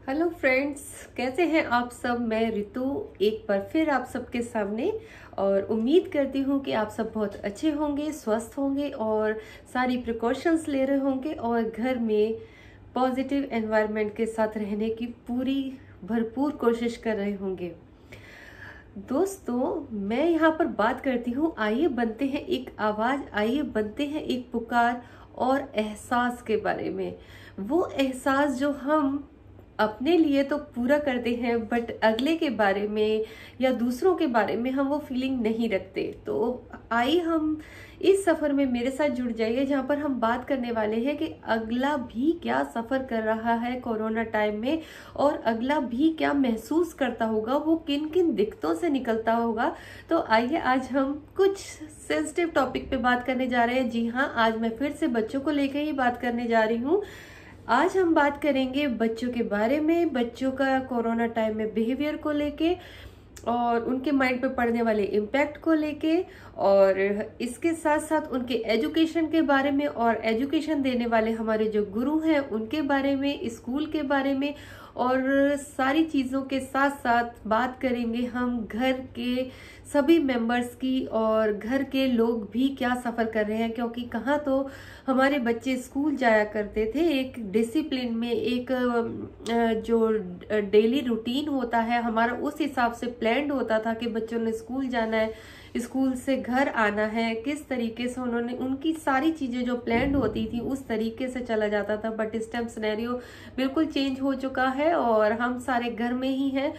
Hello friends, कैसे हैं आप सब। मैं ऋतु एक बार फिर आप सबके सामने और उम्मीद करती हूँ कि आप सब बहुत अच्छे होंगे, स्वस्थ होंगे और सारी प्रिकॉशंस ले रहे होंगे और घर में पॉजिटिव एनवायरनमेंट के साथ रहने की पूरी भरपूर कोशिश कर रहे होंगे। दोस्तों, मैं यहाँ पर बात करती हूँ, आइए बनते हैं एक आवाज़, आइए बनते हैं एक पुकार और एहसास के बारे में। वो एहसास जो हम अपने लिए तो पूरा करते हैं बट अगले के बारे में या दूसरों के बारे में हम वो फीलिंग नहीं रखते। तो आइए हम इस सफर में मेरे साथ जुड़ जाइए, जहाँ पर हम बात करने वाले हैं कि अगला भी क्या सफर कर रहा है कोरोना टाइम में और अगला भी क्या महसूस करता होगा, वो किन किन दिक्कतों से निकलता होगा। तो आइए आज हम कुछ सेंसिटिव टॉपिक पे बात करने जा रहे हैं। जी हाँ, आज मैं फिर से बच्चों को लेकर ही बात करने जा रही हूँ। आज हम बात करेंगे बच्चों के बारे में, बच्चों का कोरोना टाइम में बिहेवियर को लेके और उनके माइंड पे पड़ने वाले इम्पैक्ट को लेके और इसके साथ साथ उनके एजुकेशन के बारे में और एजुकेशन देने वाले हमारे जो गुरु हैं उनके बारे में, स्कूल के बारे में और सारी चीज़ों के साथ साथ बात करेंगे हम घर के सभी मेंबर्स की और घर के लोग भी क्या सफ़र कर रहे हैं। क्योंकि कहाँ तो हमारे बच्चे स्कूल जाया करते थे एक डिसिप्लिन में, एक जो डेली रूटीन होता है हमारा उस हिसाब से प्लान्ड होता था कि बच्चों ने स्कूल जाना है, स्कूल से घर आना है, किस तरीके से उन्होंने उनकी सारी चीज़ें जो प्लान्ड होती थी उस तरीके से चला जाता था। बट इस टाइम सिनेरियो बिल्कुल चेंज हो चुका है और हम सारे घर में ही हैं।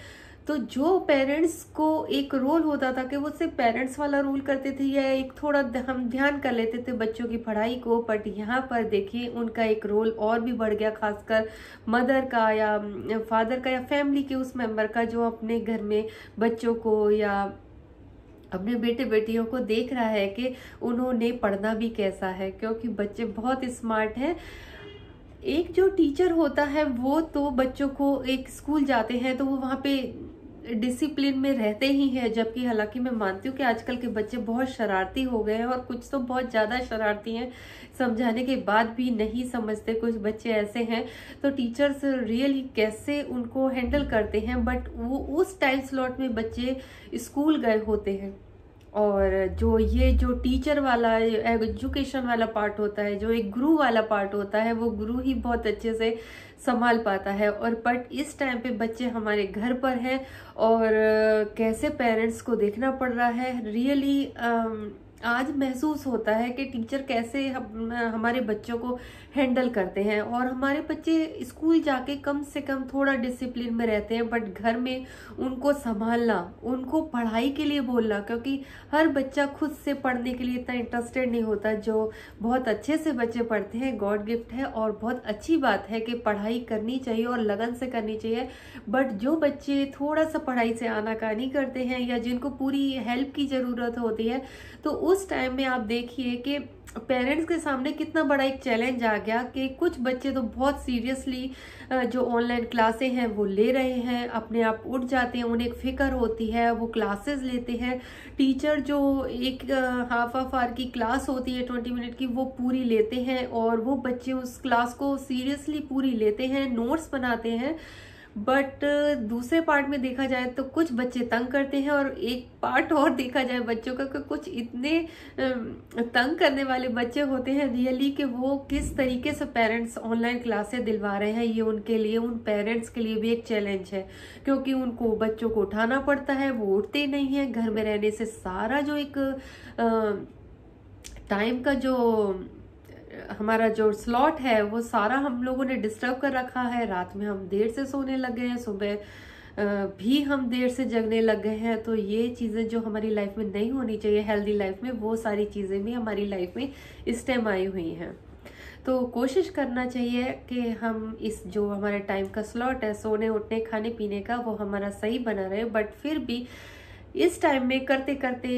तो जो पेरेंट्स को एक रोल होता था कि वो सिर्फ पेरेंट्स वाला रोल करते थे या एक थोड़ा हम ध्यान कर लेते थे बच्चों की पढ़ाई को, बट यहाँ पर देखिए उनका एक रोल और भी बढ़ गया, खासकर मदर का या फादर का या फैमिली के उस मेंबर का जो अपने घर में बच्चों को या अपने बेटे बेटियों को देख रहा है कि उन्होंने पढ़ना भी कैसा है, क्योंकि बच्चे बहुत स्मार्ट हैं। एक जो टीचर होता है वो तो बच्चों को एक स्कूल जाते हैं तो वो वहाँ पे डिसिप्लिन में रहते ही हैं, जबकि हालांकि मैं मानती हूँ कि आजकल के बच्चे बहुत शरारती हो गए हैं और कुछ तो बहुत ज़्यादा शरारती हैं, समझाने के बाद भी नहीं समझते, कुछ बच्चे ऐसे हैं। तो टीचर्स रियली कैसे उनको हैंडल करते हैं, बट वो उस टाइम स्लॉट में बच्चे स्कूल गए होते हैं और जो टीचर वाला एजुकेशन वाला पार्ट होता है, जो एक गुरु वाला पार्ट होता है, वो गुरु ही बहुत अच्छे से संभाल पाता है। और बट इस टाइम पे बच्चे हमारे घर पर हैं और कैसे पेरेंट्स को देखना पड़ रहा है। रियली आज महसूस होता है कि टीचर कैसे हमारे बच्चों को हैंडल करते हैं और हमारे बच्चे स्कूल जाके कम से कम थोड़ा डिसिप्लिन में रहते हैं, बट घर में उनको संभालना, उनको पढ़ाई के लिए बोलना, क्योंकि हर बच्चा खुद से पढ़ने के लिए इतना इंटरेस्टेड नहीं होता। जो बहुत अच्छे से बच्चे पढ़ते हैं गॉड गिफ्ट है और बहुत अच्छी बात है कि पढ़ाई करनी चाहिए और लगन से करनी चाहिए। बट जो बच्चे थोड़ा सा पढ़ाई से आनाकानी करते हैं या जिनको पूरी हेल्प की ज़रूरत होती है, तो उस टाइम में आप देखिए कि पेरेंट्स के सामने कितना बड़ा एक चैलेंज आ गया कि कुछ बच्चे तो बहुत सीरियसली जो ऑनलाइन क्लासें हैं वो ले रहे हैं, अपने आप उठ जाते हैं, उन्हें एक फिक्र होती है, वो क्लासेस लेते हैं। टीचर जो एक हाफ आवर की क्लास होती है 20 मिनट की, वो पूरी लेते हैं और वो बच्चे उस क्लास को सीरियसली पूरी लेते हैं, नोट्स बनाते हैं। बट दूसरे पार्ट में देखा जाए तो कुछ बच्चे तंग करते हैं और एक पार्ट और देखा जाए बच्चों का कि कुछ इतने तंग करने वाले बच्चे होते हैं रियली कि वो किस तरीके से पेरेंट्स ऑनलाइन क्लासेस दिलवा रहे हैं। ये उनके लिए, उन पेरेंट्स के लिए भी एक चैलेंज है, क्योंकि उनको बच्चों को उठाना पड़ता है, वो उठते नहीं है। घर में रहने से सारा जो एक टाइम का जो हमारा जो स्लॉट है वो सारा हम लोगों ने डिस्टर्ब कर रखा है। रात में हम देर से सोने लग गए हैं, सुबह भी हम देर से जगने लग गए हैं। तो ये चीज़ें जो हमारी लाइफ में नहीं होनी चाहिए हेल्दी लाइफ में, वो सारी चीज़ें भी हमारी लाइफ में इस टाइम आई हुई हैं। तो कोशिश करना चाहिए कि हम इस जो हमारे टाइम का स्लॉट है सोने उठने खाने पीने का, वो हमारा सही बना रहे। बट फिर भी इस टाइम में करते करते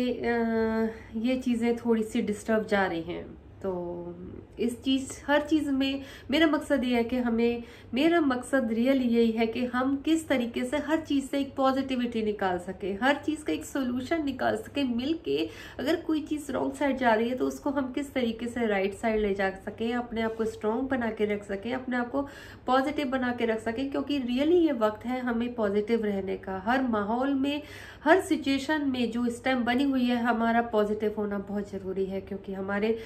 ये चीज़ें थोड़ी सी डिस्टर्ब जा रही हैं। तो हर चीज में मेरा मकसद ये है कि मेरा मकसद रियल यही है कि हम किस तरीके से हर चीज से एक पॉजिटिविटी निकाल सके, हर चीज का एक सोल्यूशन निकाल सके मिलके। अगर कोई चीज रॉन्ग साइड जा रही है तो उसको हम किस तरीके से राइट साइड ले जा सके, अपने आप को स्ट्रॉन्ग बना के रख सके, अपने आप को पॉजिटिव बना के रख सके। क्योंकि रियली ये वक्त है हमें पॉजिटिव रहने का। हर माहौल में, हर सिचुएशन में जो इस टाइम बनी हुई है, हमारा पॉजिटिव होना बहुत जरूरी है। क्योंकि हमारे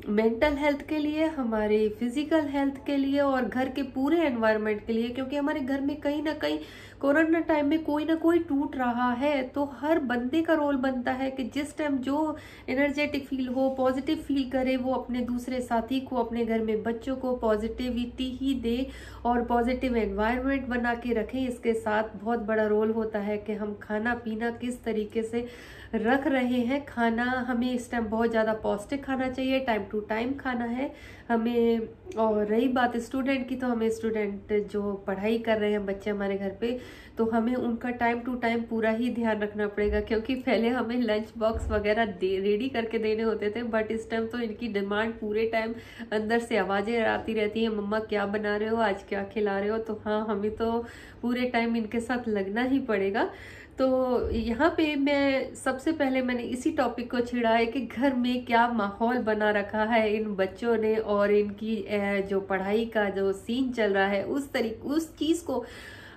मेंटल हेल्थ के लिए, हमारे फिजिकल हेल्थ के लिए और घर के पूरे एनवायरनमेंट के लिए। क्योंकि हमारे घर में कहीं ना कहीं कोरोना टाइम में कोई ना कोई टूट रहा है, तो हर बंदे का रोल बनता है कि जिस टाइम जो एनर्जेटिक फील हो, पॉजिटिव फील करे, वो अपने दूसरे साथी को, अपने घर में बच्चों को पॉजिटिविटी ही दे और पॉजिटिव एनवायरनमेंट बना के रखें। इसके साथ बहुत बड़ा रोल होता है कि हम खाना पीना किस तरीके से रख रहे हैं। खाना हमें इस टाइम बहुत ज़्यादा पौष्टिक खाना चाहिए, टाइम टू टाइम खाना है हमें। और रही बात स्टूडेंट की, तो हमें स्टूडेंट जो पढ़ाई कर रहे हैं बच्चे हमारे घर पे, तो हमें उनका टाइम टू टाइम पूरा ही ध्यान रखना पड़ेगा। क्योंकि पहले हमें लंच बॉक्स वगैरह रेडी करके देने होते थे, बट इस टाइम तो इनकी डिमांड पूरे टाइम अंदर से आवाज़ें आती रहती हैं, मम्मा क्या बना रहे हो, आज क्या खिला रहे हो। तो हाँ, हमें तो पूरे टाइम इनके साथ लगना ही पड़ेगा। तो यहाँ पे मैं सबसे पहले मैंने इसी टॉपिक को छेड़ा है कि घर में क्या माहौल बना रखा है इन बच्चों ने, और इनकी जो पढ़ाई का जो सीन चल रहा है, उस चीज को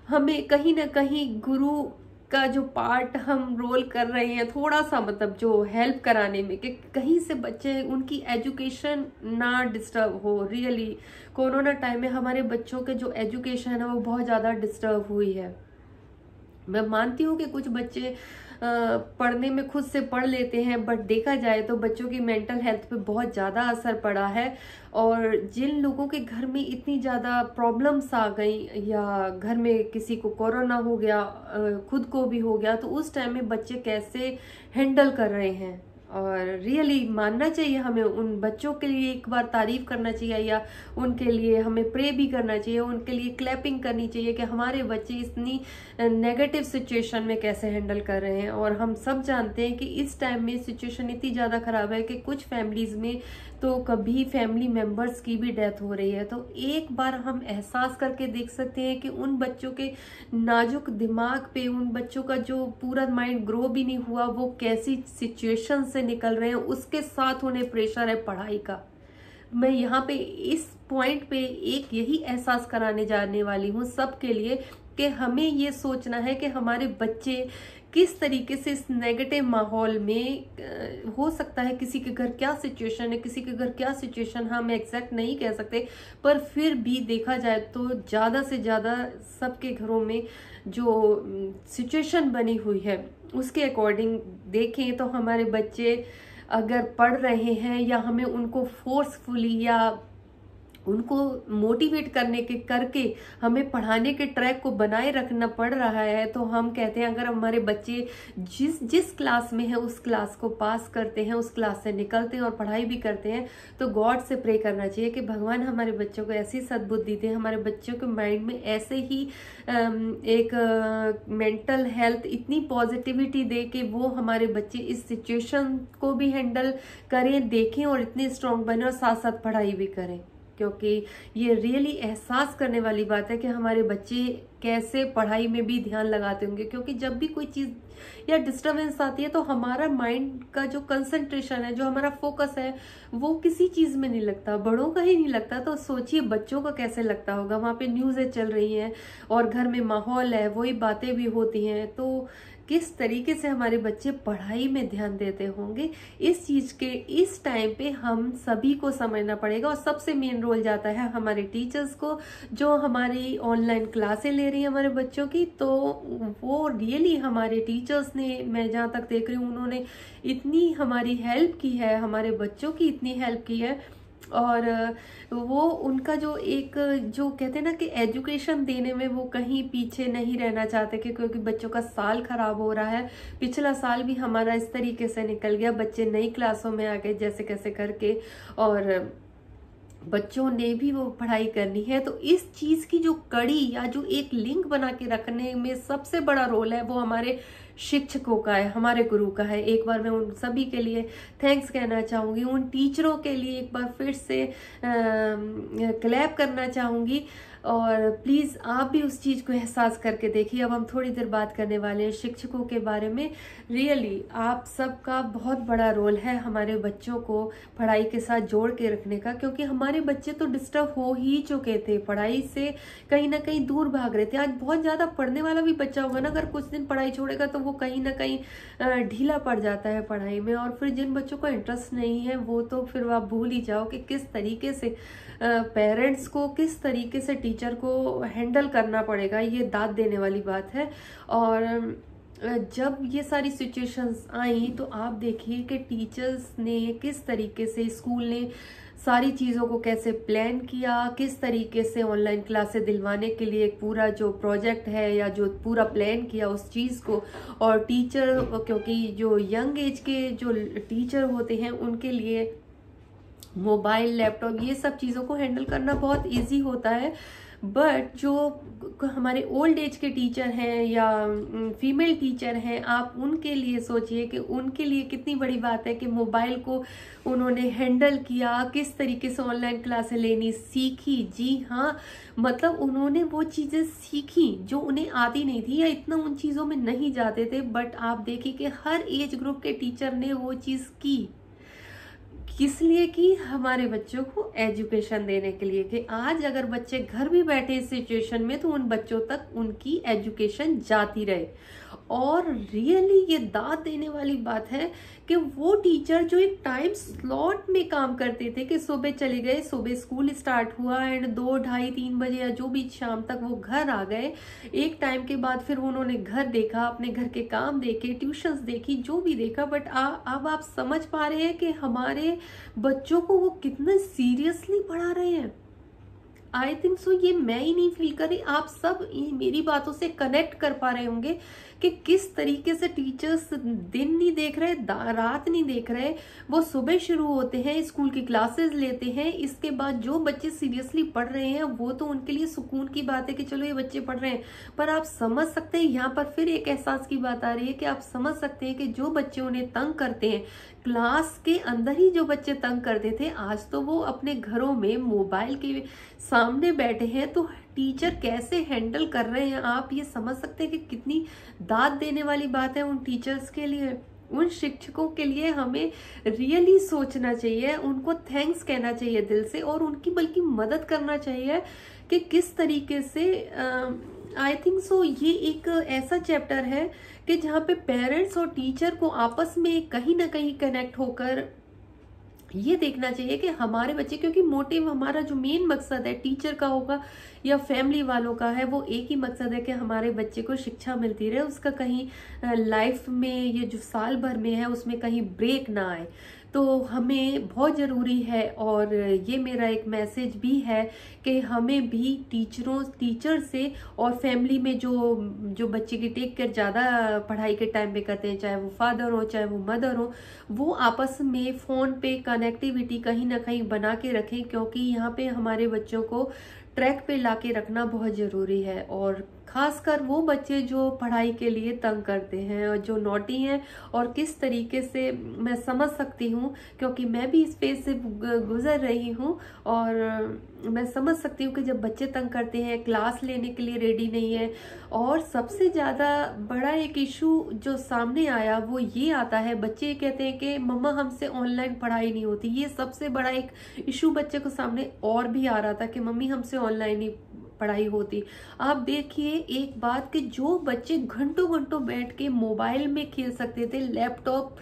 हमें कहीं ना कहीं गुरु का जो पार्ट हम रोल कर रहे हैं, थोड़ा सा मतलब जो हेल्प कराने में, कि कहीं से बच्चे उनकी एजुकेशन ना डिस्टर्ब हो। रियली कोरोना टाइम में हमारे बच्चों के जो एजुकेशन है वो बहुत ज़्यादा डिस्टर्ब हुई है। मैं मानती हूँ कि कुछ बच्चे पढ़ने में खुद से पढ़ लेते हैं, बट देखा जाए तो बच्चों की मेंटल हेल्थ पे बहुत ज़्यादा असर पड़ा है। और जिन लोगों के घर में इतनी ज़्यादा प्रॉब्लम्स आ गई, या घर में किसी को कोरोना हो गया, खुद को भी हो गया, तो उस टाइम में बच्चे कैसे हैंडल कर रहे हैं। और रियली मानना चाहिए हमें, उन बच्चों के लिए एक बार तारीफ करना चाहिए, या उनके लिए हमें प्रे भी करना चाहिए, उनके लिए क्लैपिंग करनी चाहिए कि हमारे बच्चे इतनी नेगेटिव सिचुएशन में कैसे हैंडल कर रहे हैं। और हम सब जानते हैं कि इस टाइम में सिचुएशन इतनी ज़्यादा खराब है कि कुछ फैमिलीज में तो कभी फैमिली मेंबर्स की भी डेथ हो रही है। तो एक बार हम एहसास करके देख सकते हैं कि उन बच्चों के नाजुक दिमाग पे, उन बच्चों का जो पूरा माइंड ग्रो भी नहीं हुआ, वो कैसी सिचुएशन से निकल रहे हैं। उसके साथ उन्हें प्रेशर है पढ़ाई का। मैं यहाँ पे इस पॉइंट पे एक यही एहसास कराने जाने वाली हूँ सबके लिए, कि हमें ये सोचना है कि हमारे बच्चे किस तरीके से इस नेगेटिव माहौल में, हो सकता है किसी के घर क्या सिचुएशन है, किसी के घर क्या सिचुएशन, हम एग्जैक्ट नहीं कह सकते, पर फिर भी देखा जाए तो ज़्यादा से ज़्यादा सबके घरों में जो सिचुएशन बनी हुई है उसके अकॉर्डिंग देखें तो हमारे बच्चे अगर पढ़ रहे हैं, या हमें उनको फोर्सफुली या उनको मोटिवेट करके हमें पढ़ाने के ट्रैक को बनाए रखना पड़ रहा है, तो हम कहते हैं अगर हमारे बच्चे जिस क्लास में है उस क्लास को पास करते हैं, उस क्लास से निकलते हैं और पढ़ाई भी करते हैं, तो गॉड से प्रे करना चाहिए कि भगवान हमारे बच्चों को ऐसी सद्बुद्धि दे, हमारे बच्चों के माइंड में ऐसे ही एक मेंटल हेल्थ इतनी पॉजिटिविटी दे कि वो हमारे बच्चे इस सिचुएशन को भी हैंडल करें, देखें और इतने स्ट्रांग बने और साथ साथ पढ़ाई भी करें। क्योंकि ये रियली एहसास करने वाली बात है कि हमारे बच्चे कैसे पढ़ाई में भी ध्यान लगाते होंगे। क्योंकि जब भी कोई चीज़ या डिस्टर्बेंस आती है तो हमारा माइंड का जो कंसंट्रेशन है, जो हमारा फोकस है, वो किसी चीज़ में नहीं लगता, बड़ों का ही नहीं लगता। तो सोचिए बच्चों का कैसे लगता होगा। वहाँ पे न्यूज़ें चल रही हैं और घर में माहौल है, वही बातें भी होती हैं, तो किस तरीके से हमारे बच्चे पढ़ाई में ध्यान देते होंगे। इस चीज के इस टाइम पे हम सभी को समझना पड़ेगा। और सबसे मेन रोल जाता है हमारे टीचर्स को, जो हमारी ऑनलाइन क्लासें ले रही है हमारे बच्चों की। तो वो रियली हमारे टीचर्स ने, मैं जहाँ तक देख रही हूँ, उन्होंने इतनी हमारी हेल्प की है, हमारे बच्चों की इतनी हेल्प की है। और वो उनका जो कहते हैं ना कि एजुकेशन देने में वो कहीं पीछे नहीं रहना चाहते, क्योंकि बच्चों का साल खराब हो रहा है। पिछला साल भी हमारा इस तरीके से निकल गया, बच्चे नई क्लासों में आ गए जैसे कैसे करके, और बच्चों ने भी वो पढ़ाई करनी है। तो इस चीज की जो कड़ी या जो एक लिंक बना के रखने में सबसे बड़ा रोल है वो हमारे शिक्षकों का है, हमारे गुरु का है। एक बार मैं उन सभी के लिए थैंक्स कहना चाहूंगी, उन टीचरों के लिए एक बार फिर से क्लैप करना चाहूंगी। और प्लीज आप भी उस चीज को एहसास करके देखिए। अब हम थोड़ी देर बात करने वाले हैं शिक्षकों के बारे में। रियली आप सबका बहुत बड़ा रोल है हमारे बच्चों को पढ़ाई के साथ जोड़ के रखने का, क्योंकि हमारे बच्चे तो डिस्टर्ब हो ही चुके थे, पढ़ाई से कहीं ना कहीं दूर भाग रहे थे। आज बहुत ज्यादा पढ़ने वाला भी बच्चा होगा ना, अगर कुछ दिन पढ़ाई छोड़ेगा तो वो कहीं ना कहीं ढीला पड़ जाता है पढ़ाई में। और फिर जिन बच्चों को इंटरेस्ट नहीं है वो तो फिर आप भूल ही जाओ कि किस तरीके से पेरेंट्स को, किस तरीके से टीचर को हैंडल करना पड़ेगा। ये दाद देने वाली बात है। और जब ये सारी सिचुएशंस आई तो आप देखिए कि टीचर्स ने किस तरीके से, स्कूल ने सारी चीज़ों को कैसे प्लान किया, किस तरीके से ऑनलाइन क्लासेस दिलवाने के लिए एक पूरा जो प्रोजेक्ट है या जो पूरा प्लान किया उस चीज़ को। और टीचर, क्योंकि जो यंग एज के जो टीचर होते हैं उनके लिए मोबाइल, लैपटॉप, ये सब चीज़ों को हैंडल करना बहुत इजी होता है। बट जो हमारे ओल्ड एज के टीचर हैं या फीमेल टीचर हैं, आप उनके लिए सोचिए कि उनके लिए कितनी बड़ी बात है कि मोबाइल को उन्होंने हैंडल किया, किस तरीके से ऑनलाइन क्लासें लेनी सीखी। जी हाँ, मतलब उन्होंने वो चीज़ें सीखी जो उन्हें आती नहीं थी या इतना उन चीज़ों में नहीं जाते थे। बट आप देखिए कि हर एज ग्रुप के टीचर ने वो चीज़ की, किस लिए की? हमारे बच्चों को एजुकेशन देने के लिए। कि आज अगर बच्चे घर भी बैठे इस सिचुएशन में तो उन बच्चों तक उनकी एजुकेशन जाती रहे। और रियली ये दाद देने वाली बात है कि वो टीचर जो एक टाइम स्लॉट में काम करते थे कि सुबह चले गए, सुबह स्कूल स्टार्ट हुआ एंड 2, ढाई, 3 बजे या जो भी शाम तक वो घर आ गए। एक टाइम के बाद फिर उन्होंने घर देखा, अपने घर के काम देखे, ट्यूशंस देखी, जो भी देखा। बट अब आप समझ पा रहे हैं कि हमारे बच्चों को वो कितना सीरियसली पढ़ा रहे हैं। आई थिंक सो ये मैं ही नहीं फील कर रही, आप सब मेरी बातों से कनेक्ट कर पा रहे होंगे कि किस तरीके से टीचर्स दिन नहीं देख रहे, रात नहीं देख रहे। वो सुबह शुरू होते हैं, स्कूल की क्लासेस लेते हैं, इसके बाद जो बच्चे सीरियसली पढ़ रहे हैं वो तो उनके लिए सुकून की बात है कि चलो ये बच्चे पढ़ रहे हैं। पर आप समझ सकते हैं, यहाँ पर फिर एक एहसास की बात आ रही है कि आप समझ सकते हैं कि जो बच्चे उन्हें तंग करते हैं, क्लास के अंदर ही जो बच्चे तंग करते थे, आज तो वो अपने घरों में मोबाइल के सामने बैठे हैं। तो टीचर कैसे हैंडल कर रहे हैं, आप ये समझ सकते हैं कि कितनी दाद देने वाली बात है उन टीचर्स के लिए, उन शिक्षकों के लिए। हमें रियली सोचना चाहिए, उनको थैंक्स कहना चाहिए दिल से, और उनकी बल्कि मदद करना चाहिए कि किस तरीके से। आई थिंक सो ये एक ऐसा चैप्टर है कि जहाँ पे पेरेंट्स और टीचर को आपस में कहीं ना कहीं कनेक्ट होकर ये देखना चाहिए कि हमारे बच्चे, क्योंकि मोटिव हमारा जो मेन मकसद है, टीचर का होगा या फैमिली वालों का है, वो एक ही मकसद है कि हमारे बच्चे को शिक्षा मिलती रहे, उसका कहीं लाइफ में ये जो साल भर में है उसमें कहीं ब्रेक ना आए। तो हमें बहुत ज़रूरी है, और ये मेरा एक मैसेज भी है कि हमें भी टीचर से और फैमिली में जो बच्चे की टेक केयर ज़्यादा पढ़ाई के टाइम पे करते हैं, चाहे वो फादर हो चाहे वो मदर हो, वो आपस में फ़ोन पे कनेक्टिविटी कहीं ना कहीं बना के रखें, क्योंकि यहाँ पे हमारे बच्चों को ट्रैक पे लाके रखना बहुत ज़रूरी है। और खासकर वो बच्चे जो पढ़ाई के लिए तंग करते हैं और जो नॉटी हैं, और किस तरीके से मैं समझ सकती हूँ क्योंकि मैं भी इस फेज से गुजर रही हूँ, और मैं समझ सकती हूँ कि जब बच्चे तंग करते हैं, क्लास लेने के लिए रेडी नहीं है। और सबसे ज़्यादा बड़ा एक इशू जो सामने आया वो ये आता है, बच्चे कहते हैं कि मम्मा हमसे ऑनलाइन पढ़ाई नहीं होती। ये सबसे बड़ा एक इशू बच्चे को सामने और भी आ रहा था कि मम्मी हमसे ऑनलाइन नहीं पढ़ाई होती। आप देखिए एक बात कि जो बच्चे घंटों घंटों बैठ के मोबाइल में खेल सकते थे, लैपटॉप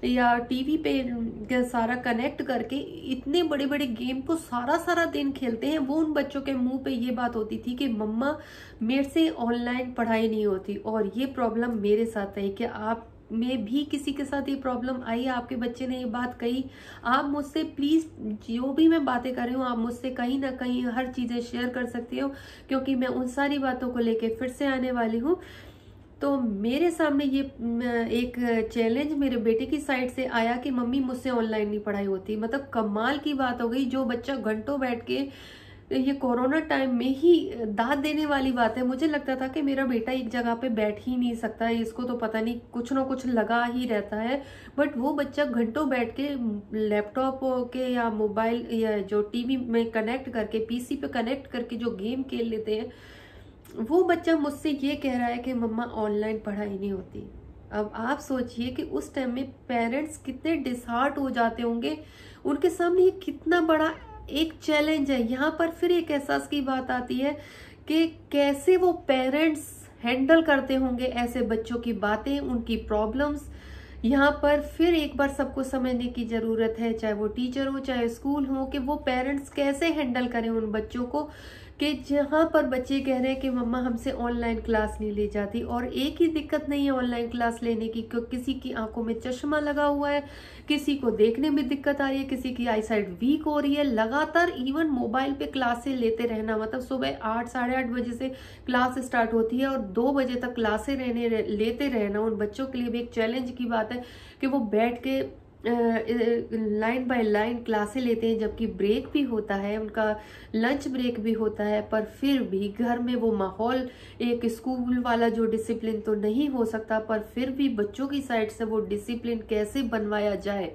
या टीवी पे सारा कनेक्ट करके इतने बड़े बड़े गेम को सारा दिन खेलते हैं, वो उन बच्चों के मुंह पे ये बात होती थी कि मम्मा मेरे से ऑनलाइन पढ़ाई नहीं होती। और ये प्रॉब्लम मेरे साथ है कि आप में भी किसी के साथ ये प्रॉब्लम आई, आपके बच्चे ने ये बात कही, आप मुझसे प्लीज जो भी मैं बातें कर रही हूँ आप मुझसे कहीं ना कहीं हर चीजें शेयर कर सकती हो, क्योंकि मैं उन सारी बातों को लेके फिर से आने वाली हूँ। तो मेरे सामने ये एक चैलेंज मेरे बेटे की साइड से आया कि मम्मी मुझसे ऑनलाइन नहीं पढ़ाई होती। मतलब कमाल की बात हो गई, जो बच्चा घंटों बैठ के ये कोरोना टाइम में ही दाद देने वाली बात है। मुझे लगता था कि मेरा बेटा एक जगह पे बैठ ही नहीं सकता है, इसको तो पता नहीं कुछ ना कुछ लगा ही रहता है। बट वो बच्चा घंटों बैठ के लैपटॉप के या मोबाइल या जो टीवी में कनेक्ट करके, पीसी पे कनेक्ट करके जो गेम खेल लेते हैं, वो बच्चा मुझसे ये कह रहा है कि मम्मा ऑनलाइन पढ़ाई नहीं होती। अब आप सोचिए कि उस टाइम में पेरेंट्स कितने डिसहार्ट हो जाते होंगे, उनके सामने ये कितना बड़ा एक चैलेंज है। यहाँ पर फिर एक एहसास की बात आती है कि कैसे वो पेरेंट्स हैंडल करते होंगे ऐसे बच्चों की बातें, उनकी प्रॉब्लम्स। यहाँ पर फिर एक बार सबको समझने की जरूरत है, चाहे वो टीचर हो चाहे स्कूल हो, कि वो पेरेंट्स कैसे हैंडल करें उन बच्चों को कि जहाँ पर बच्चे कह रहे हैं कि मम्मा हमसे ऑनलाइन क्लास नहीं ली जाती। और एक ही दिक्कत नहीं है ऑनलाइन क्लास लेने की, क्योंकि किसी की आंखों में चश्मा लगा हुआ है, किसी को देखने में दिक्कत आ रही है, किसी की आई साइट वीक हो रही है। लगातार इवन मोबाइल पे क्लासें लेते रहना, मतलब सुबह 8 साढ़े 8 बजे से क्लास स्टार्ट होती है और 2 बजे तक क्लासें लेते रहना उन बच्चों के लिए भी एक चैलेंज की बात है कि वो बैठ के लाइन बाय लाइन क्लासें लेते हैं, जबकि ब्रेक भी होता है, उनका लंच ब्रेक भी होता है। पर फिर भी घर में वो माहौल एक स्कूल वाला जो डिसिप्लिन तो नहीं हो सकता, पर फिर भी बच्चों की साइड से वो डिसिप्लिन कैसे बनवाया जाए।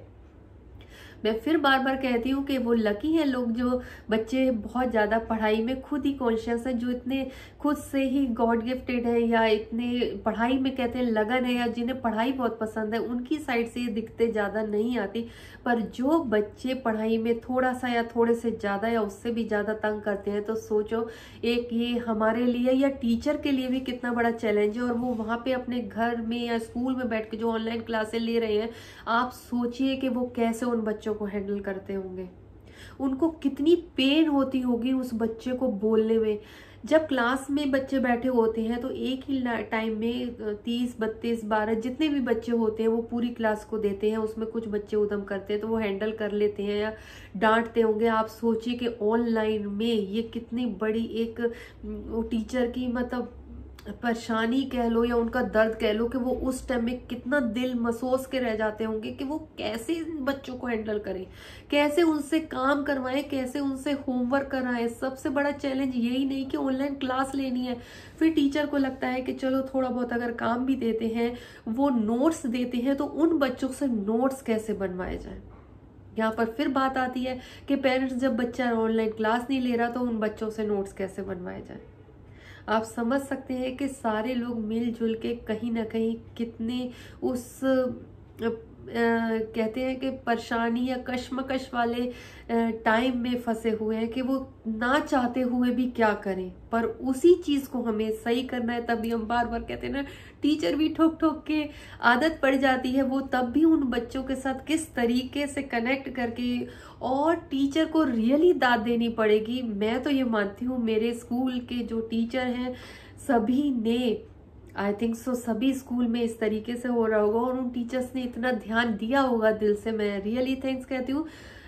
मैं फिर बार बार कहती हूँ कि वो लकी हैं लोग जो बच्चे बहुत ज़्यादा पढ़ाई में खुद ही कॉन्शियस है, जो इतने खुद से ही गॉड गिफ्टेड है या इतने पढ़ाई में कहते हैं लगन है, या जिन्हें पढ़ाई बहुत पसंद है, उनकी साइड से ये दिक्कतें ज़्यादा नहीं आती। पर जो बच्चे पढ़ाई में थोड़ा सा या थोड़े से ज़्यादा या उससे भी ज़्यादा तंग करते हैं, तो सोचो एक ये हमारे लिए या टीचर के लिए भी कितना बड़ा चैलेंज है। और वो वहाँ पे अपने घर में या स्कूल में बैठ के जो ऑनलाइन क्लासें ले रहे हैं, आप सोचिए कि वो कैसे उन बच्चों को हैंडल करते होंगे, उनको कितनी पेन होती होगी उस बच्चे को बोलने में। जब क्लास में बच्चे बैठे होते हैं तो एक ही टाइम में 30 32 12 जितने भी बच्चे होते हैं वो पूरी क्लास को देते हैं। उसमें कुछ बच्चे उधम करते हैं तो वो हैंडल कर लेते हैं या डांटते होंगे। आप सोचिए कि ऑनलाइन में ये कितनी बड़ी एक टीचर की मतलब परेशानी कह लो या उनका दर्द कह लो कि वो उस टाइम में कितना दिल मसोस के रह जाते होंगे कि वो कैसे बच्चों को हैंडल करें, कैसे उनसे काम करवाएं, कैसे उनसे होमवर्क कराएं। सबसे बड़ा चैलेंज यही नहीं कि ऑनलाइन क्लास लेनी है, फिर टीचर को लगता है कि चलो थोड़ा बहुत अगर काम भी देते हैं, वो नोट्स देते हैं, तो उन बच्चों से नोट्स कैसे बनवाए जाए। यहाँ पर फिर बात आती है कि पेरेंट्स जब बच्चा ऑनलाइन क्लास नहीं ले रहा तो उन बच्चों से नोट्स कैसे बनवाए जाए। आप समझ सकते हैं कि सारे लोग मिलजुल के कहीं ना कहीं कितने उस कहते हैं कि परेशानी या कश्मकश वाले टाइम में फंसे हुए हैं कि वो ना चाहते हुए भी क्या करें, पर उसी चीज को हमें सही करना है। तभी हम बार बार कहते हैं ना, टीचर भी ठोक ठोक के आदत पड़ जाती है, वो तब भी उन बच्चों के साथ किस तरीके से कनेक्ट करके, और टीचर को रियली दाद देनी पड़ेगी। मैं तो ये मानती हूँ मेरे स्कूल के जो टीचर हैं सभी ने, आई थिंक सो सभी स्कूल में इस तरीके से हो रहा होगा और उन टीचर्स ने इतना ध्यान दिया होगा। दिल से मैं रियली थैंक्स कहती हूँ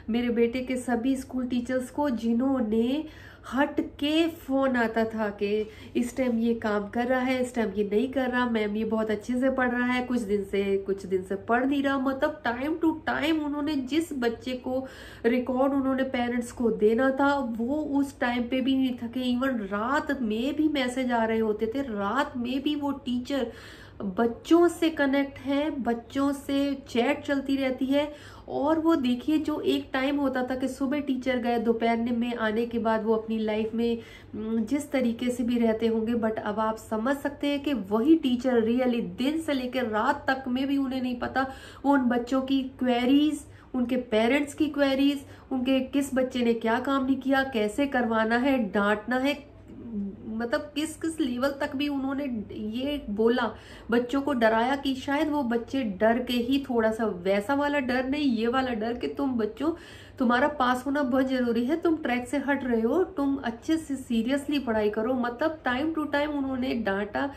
मेरे बेटे के सभी स्कूल टीचर्स को, जिन्होंने हट के फोन आता था कि इस टाइम ये काम कर रहा है, इस टाइम ये नहीं कर रहा, मैम ये बहुत अच्छे से पढ़ रहा है, कुछ दिन से पढ़ नहीं रहा। मतलब टाइम टू टाइम उन्होंने जिस बच्चे को रिकॉर्ड उन्होंने पेरेंट्स को देना था वो उस टाइम पे भी नहीं थके। इवन रात में भी मैसेज आ रहे होते थे, रात में भी वो टीचर बच्चों से कनेक्ट है, बच्चों से चैट चलती रहती है। और वो देखिए जो एक टाइम होता था कि सुबह टीचर गए, दोपहर में आने के बाद वो अपनी लाइफ में जिस तरीके से भी रहते होंगे, बट अब आप समझ सकते हैं कि वही टीचर रियली दिन से लेकर रात तक में भी उन्हें नहीं पता वो उन बच्चों की क्वेरीज, उनके पेरेंट्स की क्वेरीज, उनके किस बच्चे ने क्या काम नहीं किया, कैसे करवाना है, डांटना है, मतलब किस किस लेवल तक भी उन्होंने ये बोला, बच्चों को डराया कि शायद वो बच्चे डर के ही थोड़ा सा, वैसा वाला डर नहीं, ये वाला डर कि तुम बच्चों तुम्हारा पास होना बहुत जरूरी है, तुम ट्रैक से हट रहे हो, तुम अच्छे से सीरियसली पढ़ाई करो। मतलब टाइम टू टाइम उन्होंने डांटा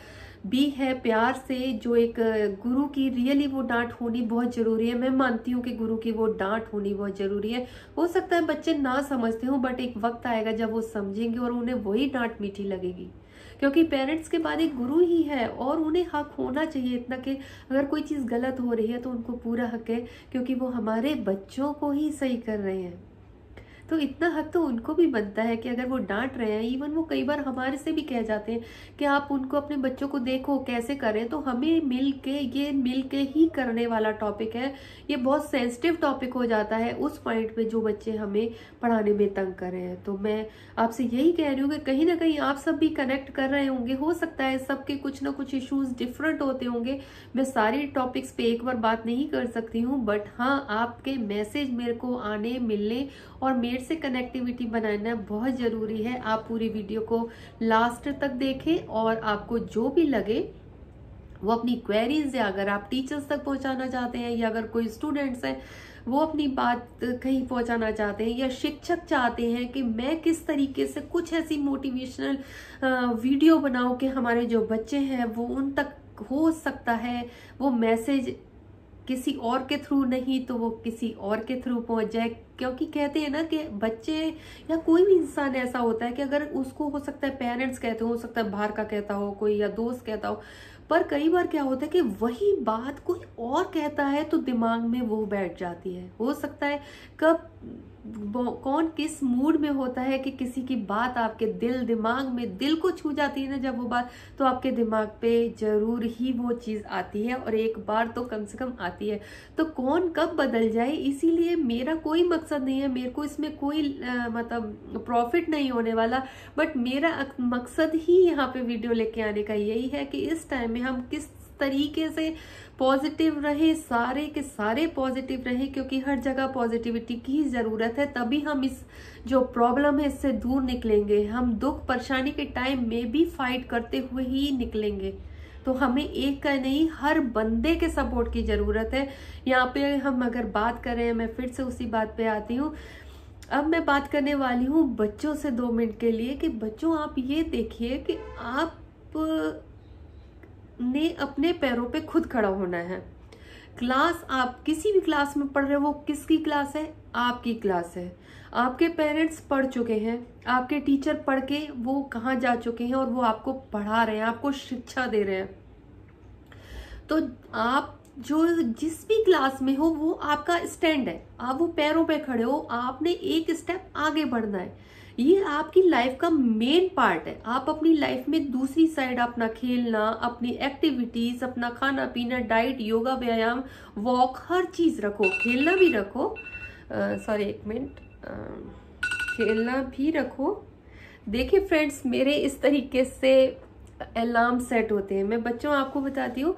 भी है प्यार से, जो एक गुरु की रियली वो डांट होनी बहुत जरूरी है। मैं मानती हूँ कि गुरु की वो डांट होनी बहुत जरूरी है। हो सकता है बच्चे ना समझते हो, बट एक वक्त आएगा जब वो समझेंगे और उन्हें वही डांट मीठी लगेगी, क्योंकि पेरेंट्स के बाद एक गुरु ही है और उन्हें हक होना चाहिए इतना कि अगर कोई चीज़ गलत हो रही है तो उनको पूरा हक है, क्योंकि वो हमारे बच्चों को ही सही कर रहे हैं। तो इतना हक तो उनको भी बनता है कि अगर वो डांट रहे हैं, इवन वो कई बार हमारे से भी कह जाते हैं कि आप उनको अपने बच्चों को देखो कैसे करें, तो हमें ये मिल के ही करने वाला टॉपिक है। ये बहुत सेंसिटिव टॉपिक हो जाता है उस पॉइंट पे जो बच्चे हमें पढ़ाने में तंग कर रहे हैं। तो मैं आपसे यही कह रही हूँ कि कहीं ना कहीं आप सब भी कनेक्ट कर रहे होंगे, हो सकता है सबके कुछ ना कुछ इश्यूज डिफरेंट होते होंगे। मैं सारी टॉपिक्स पे एक बार बात नहीं कर सकती हूँ, बट हाँ आपके मैसेज मेरे को आने मिलने और मेरे से कनेक्टिविटी बनाना बहुत ज़रूरी है। आप पूरी वीडियो को लास्ट तक देखें और आपको जो भी लगे वो अपनी क्वेरीज, या अगर आप टीचर्स तक पहुंचाना चाहते हैं, या अगर कोई स्टूडेंट्स है वो अपनी बात कहीं पहुंचाना चाहते हैं, या शिक्षक चाहते हैं कि मैं किस तरीके से कुछ ऐसी मोटिवेशनल वीडियो बनाऊं कि हमारे जो बच्चे हैं वो उन तक हो सकता है वो मैसेज किसी और के थ्रू नहीं तो वो किसी और के थ्रू पहुंच जाए। क्योंकि कहते हैं ना कि बच्चे या कोई भी इंसान ऐसा होता है कि अगर उसको हो सकता है पेरेंट्स कहते हो सकता है बाहर का कहता हो कोई, या दोस्त कहता हो, पर कई बार क्या होता है कि वही बात कोई और कहता है तो दिमाग में वो बैठ जाती है। हो सकता है कब कौन किस मूड में होता है कि किसी की बात आपके दिमाग में दिल को छू जाती है ना जब वो बात, तो आपके दिमाग पे जरूर ही वो चीज आती है, और एक बार तो कम से कम आती है। तो कौन कब बदल जाए, इसीलिए मेरा कोई मकसद नहीं है, मेरे को इसमें कोई मतलब प्रॉफिट नहीं होने वाला, बट मेरा मकसद ही यहाँ पे वीडियो लेके आने का यही है कि इस टाइम में हम किस तरीके से पॉजिटिव रहे, सारे के सारे पॉजिटिव रहे, क्योंकि हर जगह पॉजिटिविटी की जरूरत है। तभी हम इस जो प्रॉब्लम है इससे दूर निकलेंगे। हम दुख परेशानी के टाइम में भी फाइट करते हुए ही निकलेंगे। तो हमें एक का नहीं, हर बंदे के सपोर्ट की जरूरत है। यहाँ पे हम अगर बात कर रहे हैं, मैं फिर से उसी बात पे आती हूँ। अब मैं बात करने वाली हूँ बच्चों से 2 मिनट के लिए कि बच्चों आप ये देखिए कि आप ने अपने पैरों पे खुद खड़ा होना है। क्लास आप किसी भी क्लास में पढ़ रहे हो, वो किसकी क्लास है? आपकी क्लास है। आपके पेरेंट्स पढ़ चुके हैं, आपके टीचर पढ़ के वो कहाँ जा चुके हैं और वो आपको पढ़ा रहे हैं, आपको शिक्षा दे रहे हैं। तो आप जो जिस भी क्लास में हो वो आपका स्टैंड है, आप वो पैरों पे खड़े हो, आपने एक स्टेप आगे बढ़ना है। ये आपकी लाइफ का मेन पार्ट है। आप अपनी लाइफ में दूसरी साइड अपना खेलना, अपनी एक्टिविटीज, अपना खाना पीना, डाइट, योगा, व्यायाम, वॉक, हर चीज रखो, खेलना भी रखो, एक मिनट, खेलना भी रखो। देखिए फ्रेंड्स, मेरे इस तरीके से अलार्म सेट होते हैं। मैं बच्चों आपको बताती हूँ,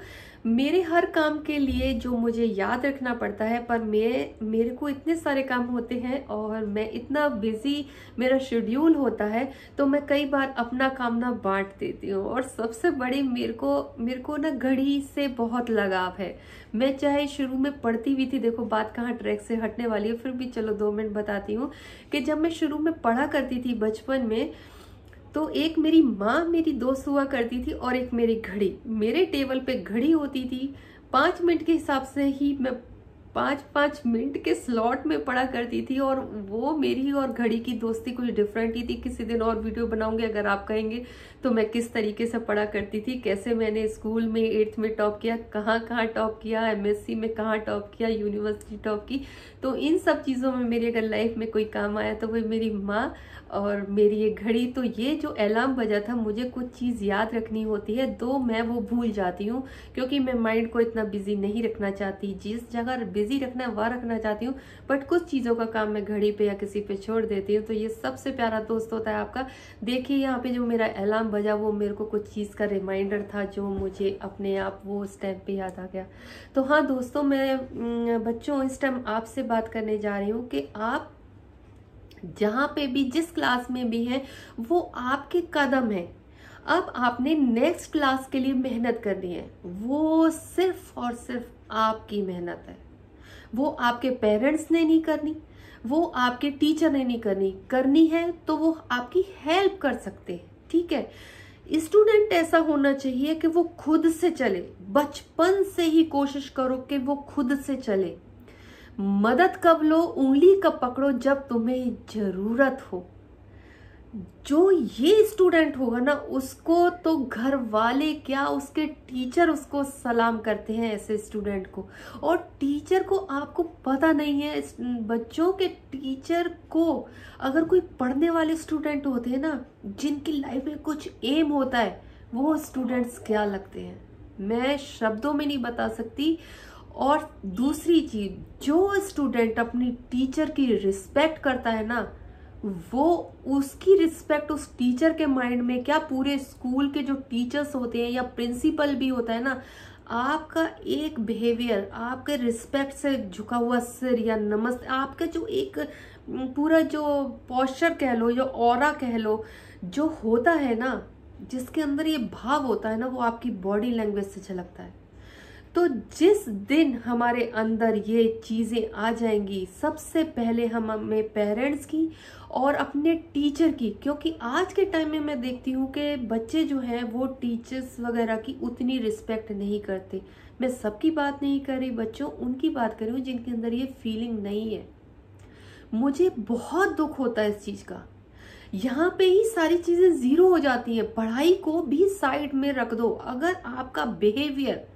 मेरे हर काम के लिए जो मुझे याद रखना पड़ता है, पर मेरे को इतने सारे काम होते हैं और मैं इतना बिजी मेरा शेड्यूल होता है, तो मैं कई बार अपना काम ना बांट देती हूँ। और सबसे बड़ी मेरे को ना घड़ी से बहुत लगाव है। मैं चाहे शुरू में पढ़ती भी थी, देखो बात कहाँ ट्रैक से हटने वाली है, फिर भी चलो 2 मिनट बताती हूँ कि जब मैं शुरू में पढ़ा करती थी बचपन में, तो एक मेरी माँ मेरी दोस्त हुआ करती थी और एक मेरी घड़ी। मेरे टेबल पे घड़ी होती थी, 5 मिनट के हिसाब से ही मैं 5-5 मिनट के स्लॉट में पढ़ा करती थी। और वो मेरी और घड़ी की दोस्ती कुछ डिफरेंट ही थी। किसी दिन और वीडियो बनाऊंगी अगर आप कहेंगे तो मैं किस तरीके से पढ़ा करती थी, कैसे मैंने स्कूल में 8th में टॉप किया, कहाँ टॉप किया, MSc में कहाँ टॉप किया, यूनिवर्सिटी टॉप की। तो इन सब चीज़ों में मेरी अगर लाइफ में कोई काम आया तो वो मेरी माँ और मेरी ये घड़ी। तो ये जो अलार्म बजा था, मुझे कुछ चीज़ याद रखनी होती है, तो मैं वो भूल जाती हूँ, क्योंकि मैं माइंड को इतना बिजी नहीं रखना चाहती। जिस जगह बिजी रखना है वहाँ रखना चाहती हूँ, बट कुछ चीज़ों का काम मैं घड़ी पे या किसी पे छोड़ देती हूँ। तो ये सबसे प्यारा दोस्त होता है आपका। देखिए यहाँ पे जो मेरा अलार्म बजा, वो मेरे को कुछ चीज़ का रिमाइंडर था जो मुझे अपने आप वो उस टाइम पे याद आ गया। तो हाँ दोस्तों, मैं बच्चों इस टाइम आपसे बात करने जा रही हूँ कि आप जहाँ पे भी जिस क्लास में भी हैं, वो आपके कदम है। अब आपने नेक्स्ट क्लास के लिए मेहनत करनी है, वो सिर्फ और सिर्फ आपकी मेहनत है। वो आपके पेरेंट्स ने नहीं करनी, वो आपके टीचर ने नहीं करनी है तो वो आपकी हेल्प कर सकते हैं, ठीक है। स्टूडेंट ऐसा होना चाहिए कि वो खुद से चले, बचपन से ही कोशिश करो कि वो खुद से चले। मदद कब लो, उंगली कब पकड़ो, जब तुम्हें जरूरत हो। जो ये स्टूडेंट होगा ना, उसको तो घर वाले क्या, उसके टीचर उसको सलाम करते हैं ऐसे स्टूडेंट को। और टीचर को, आपको पता नहीं है, बच्चों के टीचर को अगर कोई पढ़ने वाले स्टूडेंट होते हैं ना, जिनकी लाइफ में कुछ एम होता है, वो स्टूडेंट्स क्या लगते हैं मैं शब्दों में नहीं बता सकती। और दूसरी चीज, जो स्टूडेंट अपनी टीचर की रिस्पेक्ट करता है ना, वो उसकी रिस्पेक्ट उस टीचर के माइंड में क्या, पूरे स्कूल के जो टीचर्स होते हैं या प्रिंसिपल भी होता है ना, आपका एक बिहेवियर, आपके रिस्पेक्ट से झुका हुआ सिर या नमस्ते, आपका जो एक पूरा जो पोस्चर कह लो, जो ऑरा कह लो, जो होता है ना, जिसके अंदर ये भाव होता है ना, वो आपकी बॉडी लैंग्वेज से झलकता है। तो जिस दिन हमारे अंदर ये चीजें आ जाएंगी, सबसे पहले हमें पेरेंट्स की और अपने टीचर की, क्योंकि आज के टाइम में मैं देखती हूँ कि बच्चे जो हैं वो टीचर्स वगैरह की उतनी रिस्पेक्ट नहीं करते। मैं सबकी बात नहीं कर रही बच्चों, उनकी बात कर रही हूँ जिनके अंदर ये फीलिंग नहीं है। मुझे बहुत दुख होता है इस चीज का। यहाँ पे ही सारी चीजें जीरो हो जाती हैं। पढ़ाई को भी साइड में रख दो, अगर आपका बिहेवियर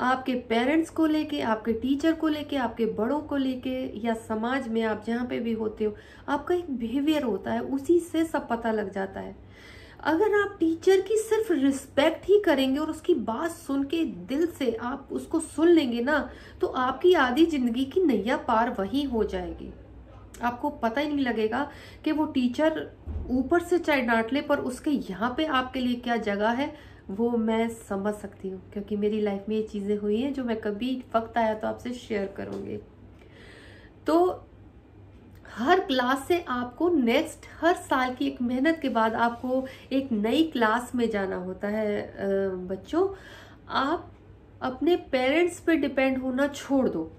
आपके पेरेंट्स को लेके, आपके टीचर को लेके, आपके बड़ों को लेके, या समाज में आप जहाँ पे भी होते हो, आपका एक बिहेवियर होता है, उसी से सब पता लग जाता है। अगर आप टीचर की सिर्फ रिस्पेक्ट ही करेंगे और उसकी बात सुन के दिल से आप उसको सुन लेंगे ना, तो आपकी आधी जिंदगी की नैया पार वहीं हो जाएगी। आपको पता ही नहीं लगेगा कि वो टीचर ऊपर से चाहे डांट ले, पर उसके यहाँ पे आपके लिए क्या जगह है वो मैं समझ सकती हूँ, क्योंकि मेरी लाइफ में ये चीजें हुई हैं जो मैं कभी वक्त आया तो आपसे शेयर करूंगी। तो हर क्लास से आपको नेक्स्ट, हर साल की एक मेहनत के बाद आपको एक नई क्लास में जाना होता है। बच्चों, आप अपने पेरेंट्स पे डिपेंड होना छोड़ दो,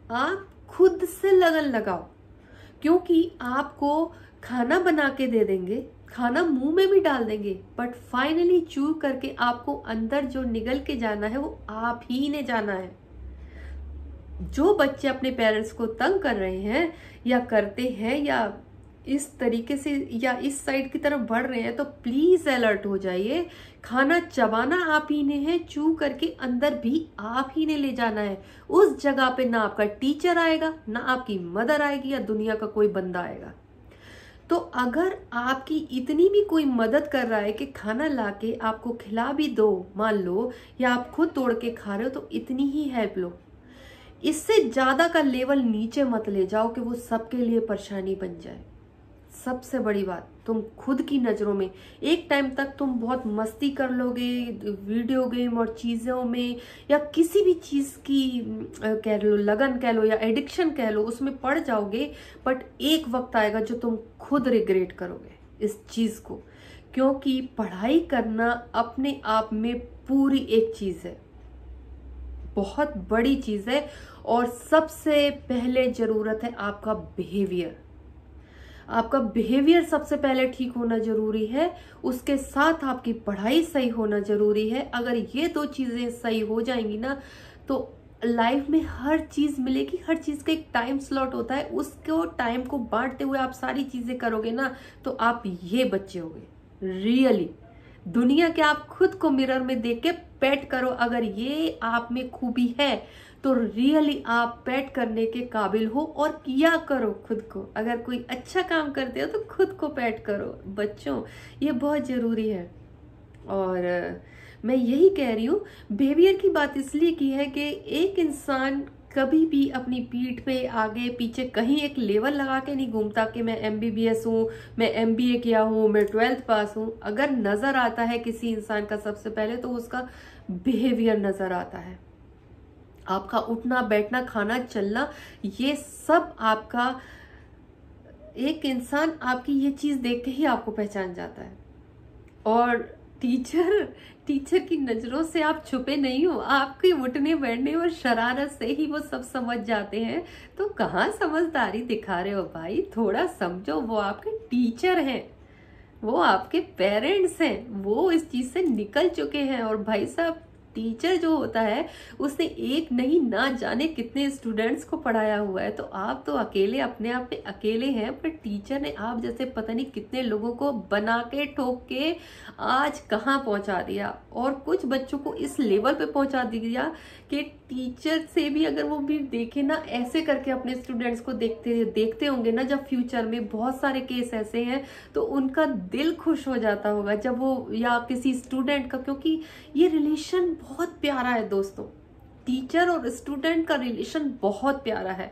आप खुद से लगन लगाओ, क्योंकि आपको खाना बना के दे देंगे, खाना मुंह में भी डाल देंगे, बट फाइनली चू करके आपको अंदर जो निगल के जाना है वो आप ही ने जाना है। जो बच्चे अपने पेरेंट्स को तंग कर रहे हैं या करते हैं, या इस तरीके से या इस साइड की तरफ बढ़ रहे हैं, तो प्लीज अलर्ट हो जाइए। खाना चबाना आप ही ने है, चू करके अंदर भी आप ही ने ले जाना है। उस जगह पे ना आपका टीचर आएगा, ना आपकी मदर आएगी, या दुनिया का कोई बंदा आएगा। तो अगर आपकी इतनी भी कोई मदद कर रहा है कि खाना लाके आपको खिला भी दो, मान लो, या आप खुद तोड़ के खा रहे हो, तो इतनी ही हेल्प लो। इससे ज्यादा का लेवल नीचे मत ले जाओ कि वो सबके लिए परेशानी बन जाए। सबसे बड़ी बात, तुम खुद की नजरों में एक टाइम तक तुम बहुत मस्ती कर लोगे, वीडियो गेम और चीजों में, या किसी भी चीज की कह लो, लगन कह लो या एडिक्शन कह लो, उसमें पड़ जाओगे। बट एक वक्त आएगा जो तुम खुद रिग्रेट करोगे इस चीज को, क्योंकि पढ़ाई करना अपने आप में पूरी एक चीज है, बहुत बड़ी चीज है। और सबसे पहले जरूरत है आपका बिहेवियर। आपका बिहेवियर सबसे पहले ठीक होना जरूरी है, उसके साथ आपकी पढ़ाई सही होना जरूरी है। अगर ये दो चीजें सही हो जाएंगी ना, तो लाइफ में हर चीज मिलेगी। हर चीज का एक टाइम स्लॉट होता है, उसको टाइम को बांटते हुए आप सारी चीजें करोगे ना, तो आप ये बच्चे होगे रियली। दुनिया के आप खुद को मिरर में देख के पेट करो, अगर ये आप में खूबी है तो रियली आप पेट करने के काबिल हो, और किया करो खुद को। अगर कोई अच्छा काम करते हो तो खुद को पेट करो बच्चों, ये बहुत जरूरी है। और मैं यही कह रही हूँ, बिहेवियर की बात इसलिए की है कि एक इंसान कभी भी अपनी पीठ पे आगे पीछे कहीं एक लेवल लगा के नहीं घूमता कि मैं MBBS हूँ, मैं MBA किया हूँ, मैं 12th पास हूँ। अगर नजर आता है किसी इंसान का, सबसे पहले तो उसका बिहेवियर नजर आता है। आपका उठना बैठना खाना चलना, ये सब आपका, एक इंसान आपकी ये चीज देख के ही आपको पहचान जाता है। और टीचर की नजरों से आप छुपे नहीं हो, आपके उठने बैठने और शरारत से ही वो सब समझ जाते हैं। तो कहाँ समझदारी दिखा रहे हो भाई, थोड़ा समझो। वो आपके टीचर हैं, वो आपके पेरेंट्स हैं, वो इस चीज से निकल चुके हैं। और भाई साहब, टीचर जो होता है उसने एक नहीं ना जाने कितने स्टूडेंट्स को पढ़ाया हुआ है। तो आप तो अकेले अपने आप में अकेले हैं, पर टीचर ने आप जैसे पता नहीं कितने लोगों को बना के ठोक के आज कहाँ पहुंचा दिया, और कुछ बच्चों को इस लेवल पे पहुंचा दिया कि टीचर से भी अगर वो भी देखे ना, ऐसे करके अपने स्टूडेंट्स को देखते होंगे ना जब फ्यूचर में, बहुत सारे केस ऐसे हैं, तो उनका दिल खुश हो जाता होगा जब वो, या किसी स्टूडेंट का, क्योंकि ये रिलेशन बहुत प्यारा है दोस्तों। टीचर और स्टूडेंट का रिलेशन बहुत प्यारा है,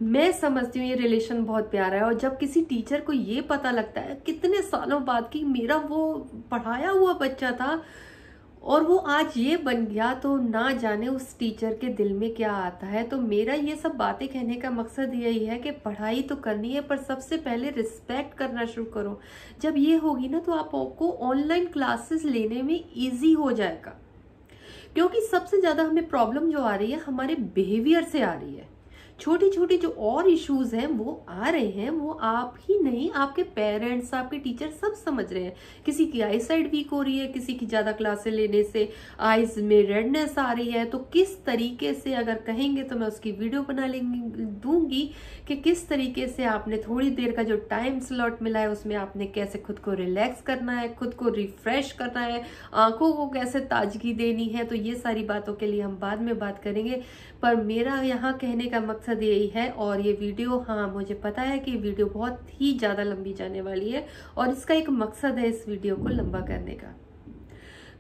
मैं समझती हूँ ये रिलेशन बहुत प्यारा है। और जब किसी टीचर को ये पता लगता है कितने सालों बाद कि मेरा वो पढ़ाया हुआ बच्चा था और वो आज ये बन गया, तो ना जाने उस टीचर के दिल में क्या आता है। तो मेरा ये सब बातें कहने का मकसद यही है कि पढ़ाई तो करनी है, पर सबसे पहले रिस्पेक्ट करना शुरू करो। जब ये होगी ना तो आपको ऑनलाइन क्लासेस लेने में इजी हो जाएगा, क्योंकि सबसे ज्यादा हमें प्रॉब्लम जो आ रही है हमारे बिहेवियर से आ रही है। छोटी छोटी जो और इश्यूज हैं वो आ रहे हैं, वो आप ही नहीं, आपके पेरेंट्स, आपके टीचर सब समझ रहे हैं। किसी की आई साइड वीक हो रही है, किसी की ज्यादा क्लासेस लेने से आईज में रेडनेस आ रही है, तो किस तरीके से, अगर कहेंगे तो मैं उसकी वीडियो बना दूंगी कि किस तरीके से आपने थोड़ी देर का जो टाइम स्लॉट मिला है उसमें आपने कैसे खुद को रिलैक्स करना है, खुद को रिफ्रेश करना है, आंखों को कैसे ताजगी देनी है। तो ये सारी बातों के लिए हम बाद में बात करेंगे, पर मेरा यहाँ कहने का मकसद यही है। और ये वीडियो, हाँ मुझे पता है कि वीडियो बहुत ही ज्यादा लंबी जाने वाली है, और इसका एक मकसद है इस वीडियो को लंबा करने का।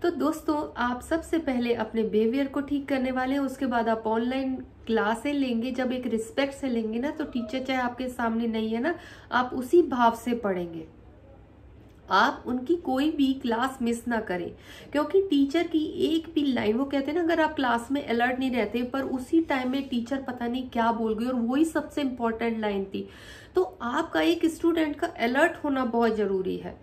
तो दोस्तों, आप सबसे पहले अपने बिहेवियर को ठीक करने वाले हैं, उसके बाद आप ऑनलाइन क्लासें लेंगे। जब एक रिस्पेक्ट से लेंगे ना, तो टीचर चाहे आपके सामने नहीं है ना, आप उसी भाव से पढ़ेंगे। आप उनकी कोई भी क्लास मिस ना करें, क्योंकि टीचर की एक भी लाइन, वो कहते हैं ना, अगर आप क्लास में अलर्ट नहीं रहते पर उसी टाइम में टीचर पता नहीं क्या बोल गई, और वही सबसे इंपॉर्टेंट लाइन थी, तो आपका एक स्टूडेंट का अलर्ट होना बहुत जरूरी है।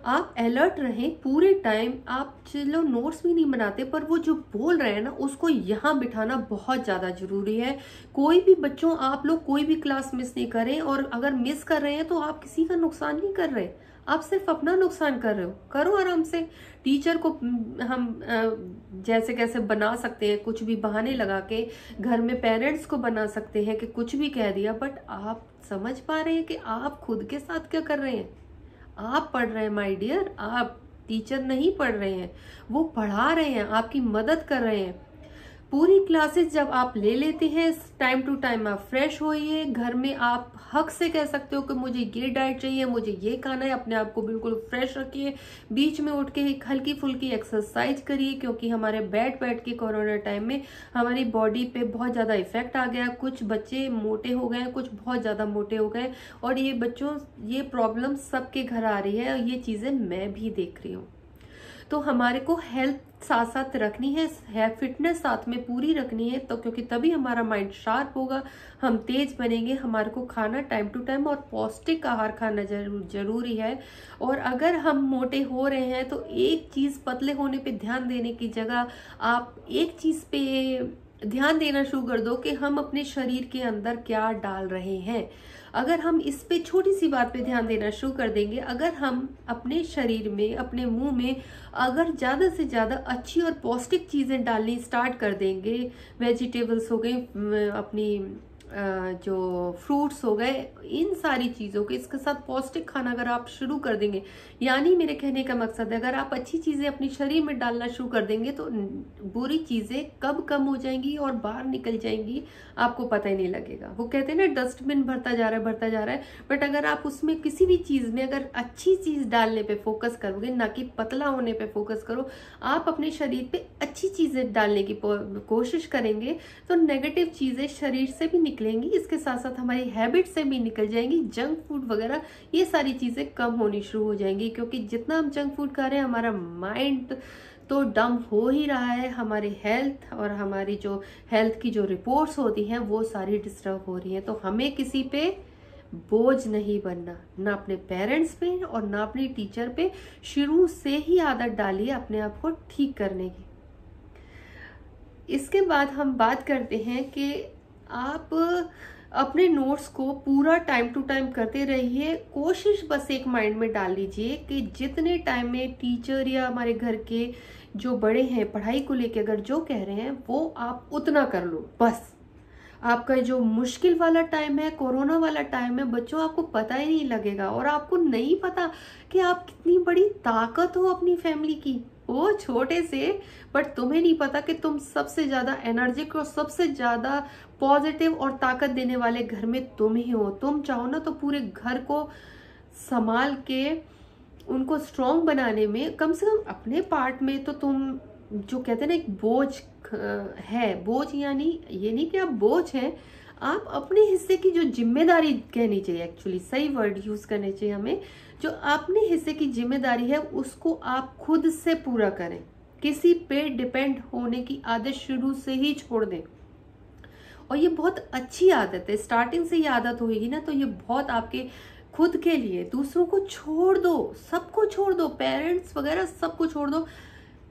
आप अलर्ट रहें पूरे टाइम। आप चलो नोट्स भी नहीं बनाते, पर वो जो बोल रहे हैं ना उसको यहाँ बिठाना बहुत ज्यादा जरूरी है। कोई भी बच्चों, आप लोग कोई भी क्लास मिस नहीं करें, और अगर मिस कर रहे हैं तो आप किसी का नुकसान नहीं कर रहे, आप सिर्फ अपना नुकसान कर रहे हो। करो आराम से। टीचर को हम जैसे कैसे बना सकते हैं, कुछ भी बहाने लगा के, घर में पेरेंट्स को बना सकते हैं कि कुछ भी कह दिया, बट आप समझ पा रहे हैं कि आप खुद के साथ क्या कर रहे हैं। आप पढ़ रहे हैं माय डियर, आप टीचर नहीं पढ़ रहे हैं, वो पढ़ा रहे हैं, आपकी मदद कर रहे हैं। पूरी क्लासेस जब आप ले लेते हैं, टाइम टू टाइम आप फ्रेश होइए। घर में आप हक से कह सकते हो कि मुझे ये डाइट चाहिए, मुझे ये खाना है। अपने आप को बिल्कुल फ्रेश रखिए। बीच में उठ के एक हल्की फुल्की एक्सरसाइज करिए, क्योंकि हमारे बैठ के कोरोना टाइम में हमारी बॉडी पे बहुत ज्यादा इफेक्ट आ गया। कुछ बच्चे मोटे हो गए, कुछ बहुत ज्यादा मोटे हो गए, और ये बच्चों, ये प्रॉब्लम सबके घर आ रही है, और ये चीजें मैं भी देख रही हूँ। तो हमारे को हेल्थ साथ साथ रखनी है, फिटनेस साथ में पूरी रखनी है, तो क्योंकि तभी हमारा माइंड शार्प होगा, हम तेज बनेंगे। हमारे को खाना टाइम टू टाइम और पौष्टिक आहार खाना जरूरी है। और अगर हम मोटे हो रहे हैं तो एक चीज, पतले होने पे ध्यान देने की जगह आप एक चीज पे ध्यान देना शुरू कर दो कि हम अपने शरीर के अंदर क्या डाल रहे हैं। अगर हम इस पे, छोटी सी बात पे ध्यान देना शुरू कर देंगे, अगर हम अपने शरीर में, अपने मुंह में अगर ज्यादा से ज्यादा अच्छी और पौष्टिक चीजें डालनी स्टार्ट कर देंगे, वेजिटेबल्स हो गए, अपनी जो फ्रूट्स हो गए, इन सारी चीजों के, इसके साथ पौष्टिक खाना अगर आप शुरू कर देंगे, यानी मेरे कहने का मकसद है, अगर आप अच्छी चीजें अपने शरीर में डालना शुरू कर देंगे तो बुरी चीजें कब कम हो जाएंगी और बाहर निकल जाएंगी, आपको पता ही नहीं लगेगा। वो कहते हैं ना, डस्टबिन भरता जा रहा है, बट अगर आप उसमें किसी भी चीज में अगर अच्छी चीज डालने पे फोकस करोगे, ना कि पतला होने पे फोकस करो, आप अपने शरीर पे अच्छी चीजें डालने की कोशिश करेंगे, तो नेगेटिव चीजें शरीर से भी निकलेंगी, इसके साथ साथ हमारी हैबिट से भी निकल जाएंगी। जंक फूड वगैरह ये सारी चीजें कम होनी शुरू हो जाएंगी, क्योंकि जितना हम जंक फूड खा रहे हैं, हमारा माइंड तो डंप हो ही रहा है, हमारी हेल्थ और हमारी जो हेल्थ की जो रिपोर्ट्स होती हैं वो सारी डिस्टर्ब हो रही हैं। तो हमें किसी पे बोझ नहीं बनना, ना अपने पेरेंट्स पे और ना अपने टीचर पे। शुरू से ही आदत डालिए अपने आप को ठीक करने की। इसके बाद हम बात करते हैं कि आप अपने नोट्स को पूरा टाइम टू टाइम करते रहिए। कोशिश बस एक माइंड में डाल लीजिए कि जितने टाइम में टीचर या हमारे घर के जो बड़े हैं पढ़ाई को लेके अगर जो कह रहे हैं वो आप उतना कर लो बस। आपका जो मुश्किल वाला टाइम है, कोरोना वाला टाइम है बच्चों, आपको पता ही नहीं लगेगा और आपको नहीं पता कि आप कितनी बड़ी ताकत हो अपनी फैमिली की। वो छोटे से, बट तुम्हें नहीं पता कि तुम सबसे ज्यादा एनर्जिक और सबसे ज्यादा पॉजिटिव और ताकत देने वाले घर में तुम ही हो। तुम चाहो ना तो पूरे घर को संभाल के उनको स्ट्रॉन्ग बनाने में, कम से कम अपने पार्ट में तो तुम, जो कहते हैं ना एक बोझ है, बोझ यानी ये नहीं कि आप बोझ हैं, आप अपने हिस्से की जो जिम्मेदारी कहनी चाहिए, एक्चुअली सही वर्ड यूज करने चाहिए हमें, जो अपने हिस्से की जिम्मेदारी है उसको आप खुद से पूरा करें। किसी पे डिपेंड होने की आदत शुरू से ही छोड़ दें। और ये बहुत अच्छी आदत है, स्टार्टिंग से ये आदत होगी ना तो ये बहुत आपके खुद के लिए, दूसरों को छोड़ दो, सबको छोड़ दो, पेरेंट्स वगैरह सबको छोड़ दो,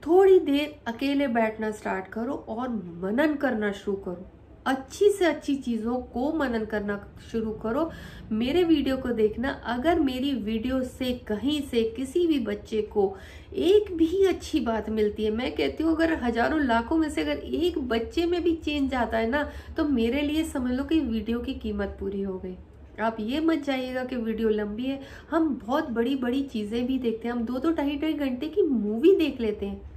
थोड़ी देर अकेले बैठना स्टार्ट करो और मनन करना शुरू करो। अच्छी से अच्छी चीजों को मनन करना शुरू करो। मेरे वीडियो को देखना, अगर मेरी वीडियो से कहीं से किसी भी बच्चे को एक भी अच्छी बात मिलती है, मैं कहती हूँ अगर हजारों लाखों में से अगर एक बच्चे में भी चेंज आता है ना, तो मेरे लिए समझ लो कि वीडियो की कीमत पूरी हो गई। आप ये मत जाइएगा कि वीडियो लंबी है, हम बहुत बड़ी बड़ी चीजें भी देखते हैं, हम 2-2 ढाई घंटे की मूवी देख लेते हैं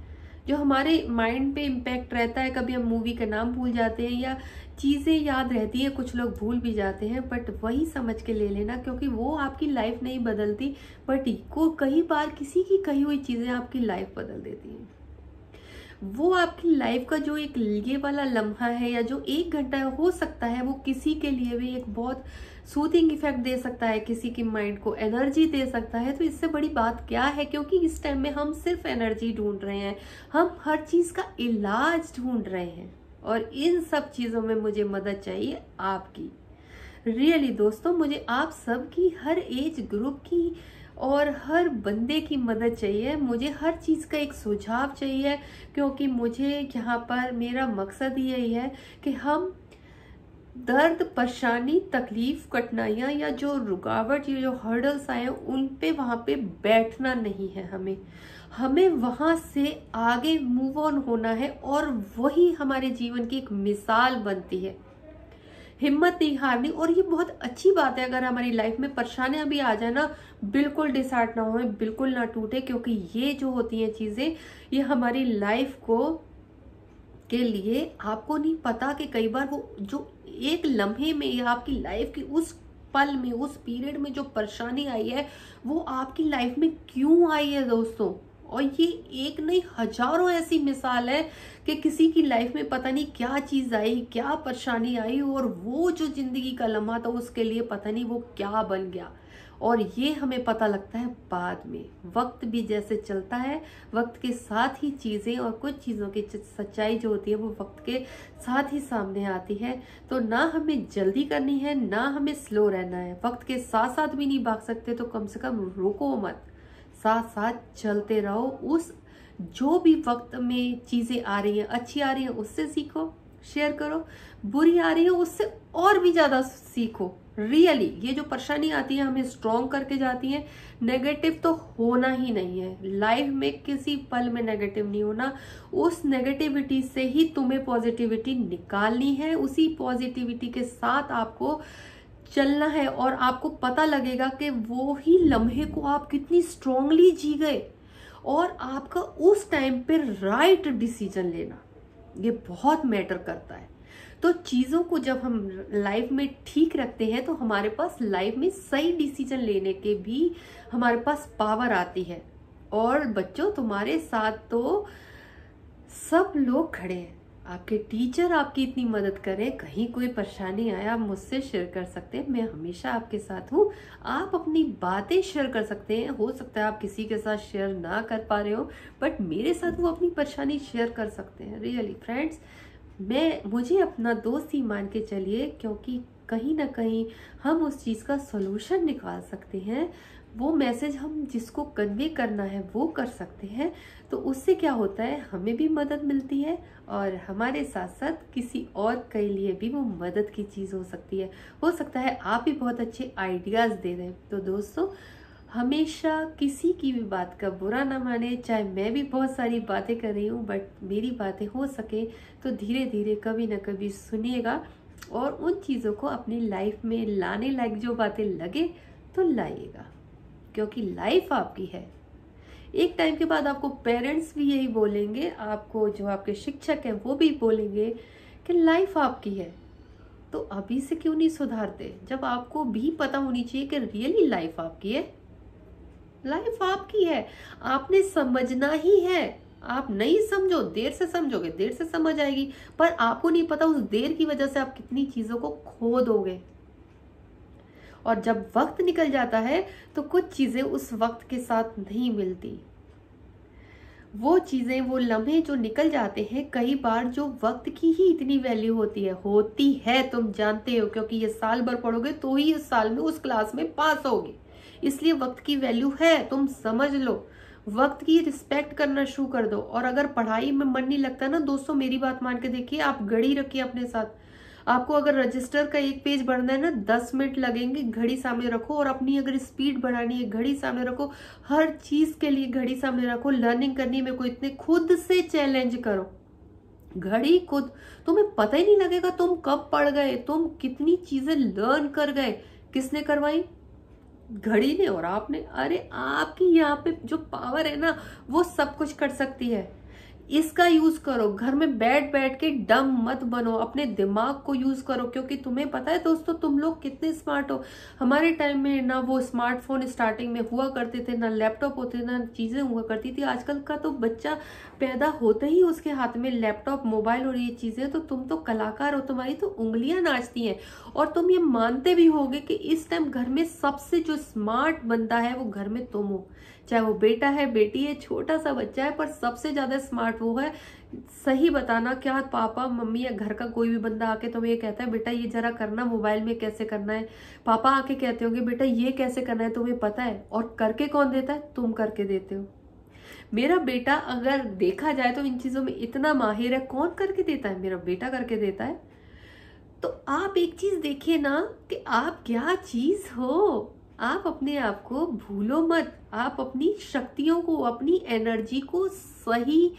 जो हमारे माइंड पे इम्पैक्ट रहता है। कभी हम मूवी का नाम भूल जाते हैं या चीजें याद रहती है, कुछ लोग भूल भी जाते हैं, बट वही समझ के ले लेना, क्योंकि वो आपकी लाइफ नहीं बदलती, बट को कई बार किसी की कही हुई चीजें आपकी लाइफ बदल देती हैं। वो आपकी लाइफ का जो एक ये वाला लम्हा है या जो 1 घंटा हो सकता है, वो किसी के लिए भी एक बहुत सूथिंग इफेक्ट दे सकता है, किसी की माइंड को एनर्जी दे सकता है। तो इससे बड़ी बात क्या है, क्योंकि इस टाइम में हम सिर्फ एनर्जी ढूंढ रहे हैं, हम हर चीज का इलाज ढूंढ रहे हैं, और इन सब चीजों में मुझे मदद चाहिए आपकी। रियली दोस्तों, मुझे आप सबकी, हर एज ग्रुप की और हर बंदे की मदद चाहिए। मुझे हर चीज का एक सुझाव चाहिए, क्योंकि मुझे यहाँ पर मेरा मकसद यही है कि हम दर्द, परेशानी, तकलीफ, कठिनाइयां या जो रुकावट, ये जो हर्डल्स आए उन पे वहां पे बैठना नहीं है। हमें वहां से आगे मूव ऑन होना है, और वही हमारे जीवन की एक मिसाल बनती है। हिम्मत नहीं हारनी, और ये बहुत अच्छी बात है अगर हमारी लाइफ में परेशानियां भी आ जाए ना, बिल्कुल डिसहार्ट ना हो, बिल्कुल ना टूटे, क्योंकि ये जो होती हैं चीजें, ये हमारी लाइफ को के लिए, आपको नहीं पता कि कई बार वो जो एक लम्हे में या आपकी लाइफ की उस पल में, उस पीरियड में जो परेशानी आई है, वो आपकी लाइफ में क्यों आई है दोस्तों। और ये एक नहीं, हजारों ऐसी मिसाल है कि किसी की लाइफ में पता नहीं क्या चीज आई, क्या परेशानी आई, और वो जो जिंदगी का लम्हा था उसके लिए पता नहीं वो क्या बन गया। और ये हमें पता लगता है बाद में। वक्त भी जैसे चलता है, वक्त के साथ ही चीजें और कुछ चीजों की सच्चाई जो होती है वो वक्त के साथ ही सामने आती है। तो ना हमें जल्दी करनी है, ना हमें स्लो रहना है। वक्त के साथ साथ भी नहीं भाग सकते, तो कम से कम रुको मत, साथ साथ चलते रहो। उस जो भी वक्त में चीजें आ रही हैं, अच्छी आ रही हैं, उससे सीखो, शेयर करो, बुरी आ रही है उससे और भी ज्यादा सीखो। रियली ये जो परेशानी आती है हमें स्ट्रॉन्ग करके जाती है। नेगेटिव तो होना ही नहीं है लाइफ में, किसी पल में नेगेटिव नहीं होना। उस नेगेटिविटी से ही तुम्हें पॉजिटिविटी निकालनी है, उसी पॉजिटिविटी के साथ आपको चलना है, और आपको पता लगेगा कि वो ही लम्हे को आप कितनी स्ट्रांगली जी गए, और आपका उस टाइम पे राइट डिसीजन लेना ये बहुत मैटर करता है। तो चीजों को जब हम लाइफ में ठीक रखते हैं, तो हमारे पास लाइफ में सही डिसीजन लेने के भी हमारे पास पावर आती है। और बच्चों, तुम्हारे साथ तो सब लोग खड़े हैं, आपके टीचर आपकी इतनी मदद करें, कहीं कोई परेशानी आए आप मुझसे शेयर कर सकते हैं, मैं हमेशा आपके साथ हूँ। आप अपनी बातें शेयर कर सकते हैं, हो सकता है आप किसी के साथ शेयर ना कर पा रहे हो, बट मेरे साथ वो अपनी परेशानी शेयर कर सकते हैं। रियली फ्रेंड्स, मुझे अपना दोस्त ही मान के चलिए, क्योंकि कहीं ना कहीं हम उस चीज का सोल्यूशन निकाल सकते हैं। वो मैसेज हम जिसको कन्वे करना है वो कर सकते हैं, तो उससे क्या होता है, हमें भी मदद मिलती है, और हमारे साथ साथ किसी और के लिए भी वो मदद की चीज हो सकती है। हो सकता है आप भी बहुत अच्छे आइडियाज दे रहे हैं। तो दोस्तों, हमेशा किसी की भी बात का बुरा ना माने। चाहे मैं भी बहुत सारी बातें कर रही हूँ, बट मेरी बातें हो सके तो धीरे धीरे कभी ना कभी सुनिएगा और उन चीज़ों को अपनी लाइफ में लाने लायक जो बातें लगे तो लाइएगा, क्योंकि लाइफ आपकी है। एक टाइम के बाद आपको पेरेंट्स भी यही बोलेंगे, आपको जो आपके शिक्षक हैं वो भी बोलेंगे कि लाइफ आपकी है। तो अभी से क्यों नहीं सुधारते, जब आपको भी पता होनी चाहिए कि रियली लाइफ आपकी है। लाइफ आपकी है, आपने समझना ही है। आप नहीं समझो, देर से समझोगे, देर से समझ आएगी, पर आपको नहीं पता उस देर की वजह से आप कितनी चीजों को खो दोगे। और जब वक्त निकल जाता है तो कुछ चीजें उस वक्त के साथ नहीं मिलती। वो चीजें, वो लम्हे जो निकल जाते हैं, कई बार जो वक्त की ही इतनी वैल्यू होती है, तुम जानते हो, क्योंकि ये साल भर पढ़ोगे तो ही इस साल में उस क्लास में पास होगे। इसलिए वक्त की वैल्यू है, तुम समझ लो। वक्त की रिस्पेक्ट करना शुरू कर दो। और अगर पढ़ाई में मन नहीं लगता ना दोस्तों, मेरी बात मान के देखिए, आप घड़ी रखिए अपने साथ। आपको अगर रजिस्टर का एक पेज बढ़ना है ना, 10 मिनट लगेंगे, घड़ी सामने रखो। और अपनी अगर स्पीड बढ़ानी है, घड़ी सामने रखो। हर चीज के लिए घड़ी सामने रखो। लर्निंग करनी है मेरे को इतने, खुद से चैलेंज करो। घड़ी खुद, तुम्हें पता ही नहीं लगेगा तुम कब पढ़ गए, तुम कितनी चीजें लर्न कर गए। किसने करवाई? घड़ी ने और आपने। अरे आपकी यहाँ पे जो पावर है ना, वो सब कुछ कर सकती है। इसका यूज करो। घर में बैठ बैठ के डम मत बनो, अपने दिमाग को यूज करो। क्योंकि तुम्हें पता है दोस्तों, तुम लोग कितने स्मार्ट हो। हमारे टाइम में ना वो स्मार्टफोन स्टार्टिंग में हुआ करते थे, ना लैपटॉप होते, ना चीजें हुआ करती थी। आजकल का तो बच्चा पैदा होते ही उसके हाथ में लैपटॉप, मोबाइल और ये चीजें। तो तुम तो कलाकार हो, तुम्हारी तो उंगलियां नाचती हैं। और तुम ये मानते भी होगे कि इस टाइम घर में सबसे जो स्मार्ट बंदा है वो घर में तुम हो। चाहे वो बेटा है, बेटी है, छोटा सा बच्चा है, पर सबसे ज्यादा स्मार्ट वो है। सही बताना, क्या पापा मम्मी या घर का कोई भी बंदा आके तुम्हें ये कहता है बेटा ये जरा करना, मोबाइल में कैसे करना है? पापा आके कहते होंगे बेटा ये कैसे करना है, तुम्हें पता है? और करके कौन देता है? तुम करके देते हो। मेरा बेटा अगर देखा जाए तो इन चीजों में इतना माहिर है। कौन करके देता है? मेरा बेटा करके देता है। तो आप एक चीज देखिए ना कि आप क्या चीज हो। आप अपने आप को भूलो मत। आप अपनी शक्तियों को, अपनी एनर्जी को सही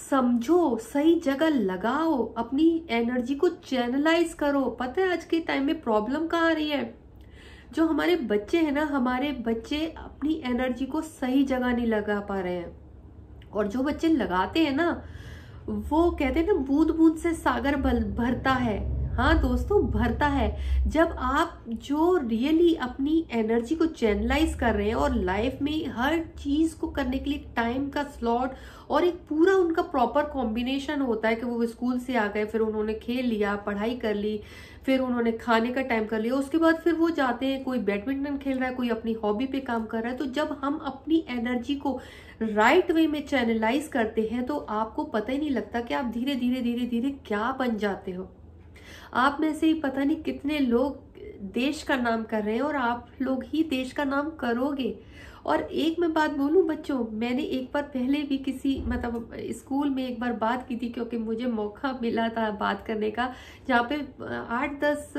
समझो, सही जगह लगाओ, अपनी एनर्जी को चैनलाइज करो। पता है आज के टाइम में प्रॉब्लम कहाँ आ रही है? जो हमारे बच्चे हैं ना, हमारे बच्चे अपनी एनर्जी को सही जगह नहीं लगा पा रहे हैं। और जो बच्चे लगाते हैं ना, वो कहते हैं ना बूंद बूंद से सागर भरता है। हाँ दोस्तों, भरता है। जब आप जो रियली अपनी एनर्जी को चैनलाइज कर रहे हैं और लाइफ में हर चीज को करने के लिए टाइम का स्लॉट और एक पूरा उनका प्रॉपर कॉम्बिनेशन होता है कि वो स्कूल से आ गए, फिर उन्होंने खेल लिया, पढ़ाई कर ली, फिर उन्होंने खाने का टाइम कर लिया, उसके बाद फिर वो जाते हैं, कोई बैडमिंटन खेल रहा है, कोई अपनी हॉबी पे काम कर रहा है। तो जब हम अपनी एनर्जी को राइट वे में चैनलाइज करते हैं तो आपको पता ही नहीं लगता कि आप धीरे धीरे धीरे धीरे क्या बन जाते हो। आप में से ही पता नहीं कितने लोग देश का नाम कर रहे हैं और आप लोग ही देश का नाम करोगे। और एक मैं बात बोलूं बच्चों, मैंने एक बार पहले भी किसी मतलब स्कूल में एक बार बात की थी, क्योंकि मुझे मौका मिला था बात करने का, जहाँ पे 8-10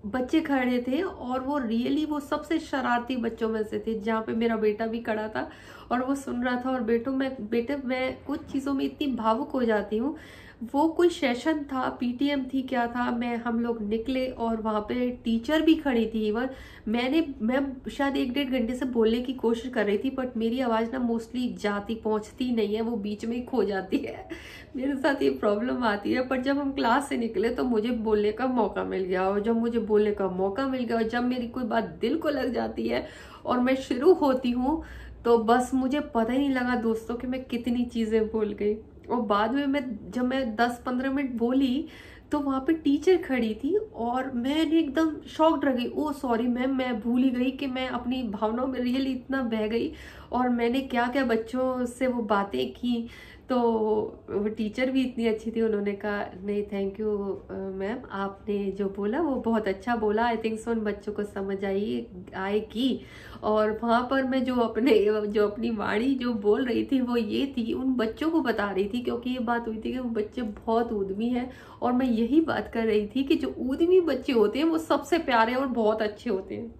बच्चे खड़े थे और वो रियली वो सबसे शरारती बच्चों में से थे, जहाँ पे मेरा बेटा भी खड़ा था और वो सुन रहा था। और बेटे मैं कुछ चीज़ों में इतनी भावुक हो जाती हूँ। वो कोई सेशन था, पीटीएम थी, क्या था, हम लोग निकले और वहाँ पे टीचर भी खड़ी थी। इवन मैं शायद 1-1.5 घंटे से बोलने की कोशिश कर रही थी, बट मेरी आवाज़ ना मोस्टली पहुँचती नहीं है, वो बीच में ही खो जाती है। मेरे साथ ये प्रॉब्लम आती है। पर जब हम क्लास से निकले तो मुझे बोलने का मौका मिल गया, और जब मुझे बोलने का मौका मिल गया और जब मेरी कोई बात दिल को लग जाती है और मैं शुरू होती हूँ, तो बस मुझे पता ही नहीं लगा दोस्तों कि मैं कितनी चीज़ें भूल गई। और बाद में जब मैं 10-15 मिनट बोली तो वहाँ पे टीचर खड़ी थी और मैंने एकदम शॉक्ड रह गई। ओ सॉरी मैम, मैं भूल ही गई कि मैं अपनी भावनाओं में रियली इतना बह गई और मैंने क्या क्या बच्चों से वो बातें की। तो वो टीचर भी इतनी अच्छी थी, उन्होंने कहा नहीं थैंक यू मैम, आपने जो बोला वो बहुत अच्छा बोला। आई थिंक सो उन बच्चों को समझ आएगी। और वहाँ पर मैं जो अपनी वाणी जो बोल रही थी वो ये थी, उन बच्चों को बता रही थी, क्योंकि ये बात हुई थी कि वो बच्चे बहुत ऊधमी हैं। और मैं यही बात कर रही थी कि जो ऊधमी बच्चे होते हैं वो सबसे प्यारे और बहुत अच्छे होते हैं।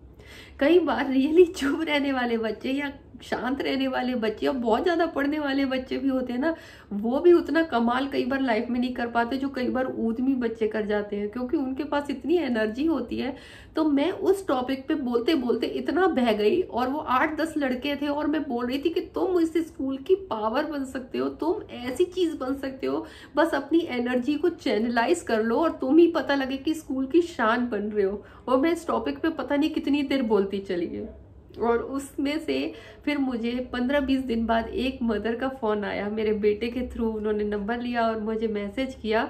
कई बार रियली चुप रहने वाले बच्चे या शांत रहने वाले बच्चे या बहुत ज्यादा पढ़ने वाले बच्चे भी होते हैं ना, वो भी उतना कमाल कई बार लाइफ में नहीं कर पाते जो कई बार ऊधमी बच्चे कर जाते हैं, क्योंकि उनके पास इतनी एनर्जी होती है। तो मैं उस टॉपिक पे बोलते बोलते इतना बह गई, और वो 8-10 लड़के थे और मैं बोल रही थी कि तुम इस स्कूल की पावर बन सकते हो, तुम ऐसी चीज बन सकते हो, बस अपनी एनर्जी को चैनलाइज कर लो और तुम ही पता लगे कि स्कूल की शान बन रहे हो। और मैं इस टॉपिक पे पता नहीं कितनी देर बोलती चली गई। और उसमें से फिर मुझे 15-20 दिन बाद एक मदर का फोन आया मेरे बेटे के थ्रू। उन्होंने नंबर लिया और मुझे मैसेज किया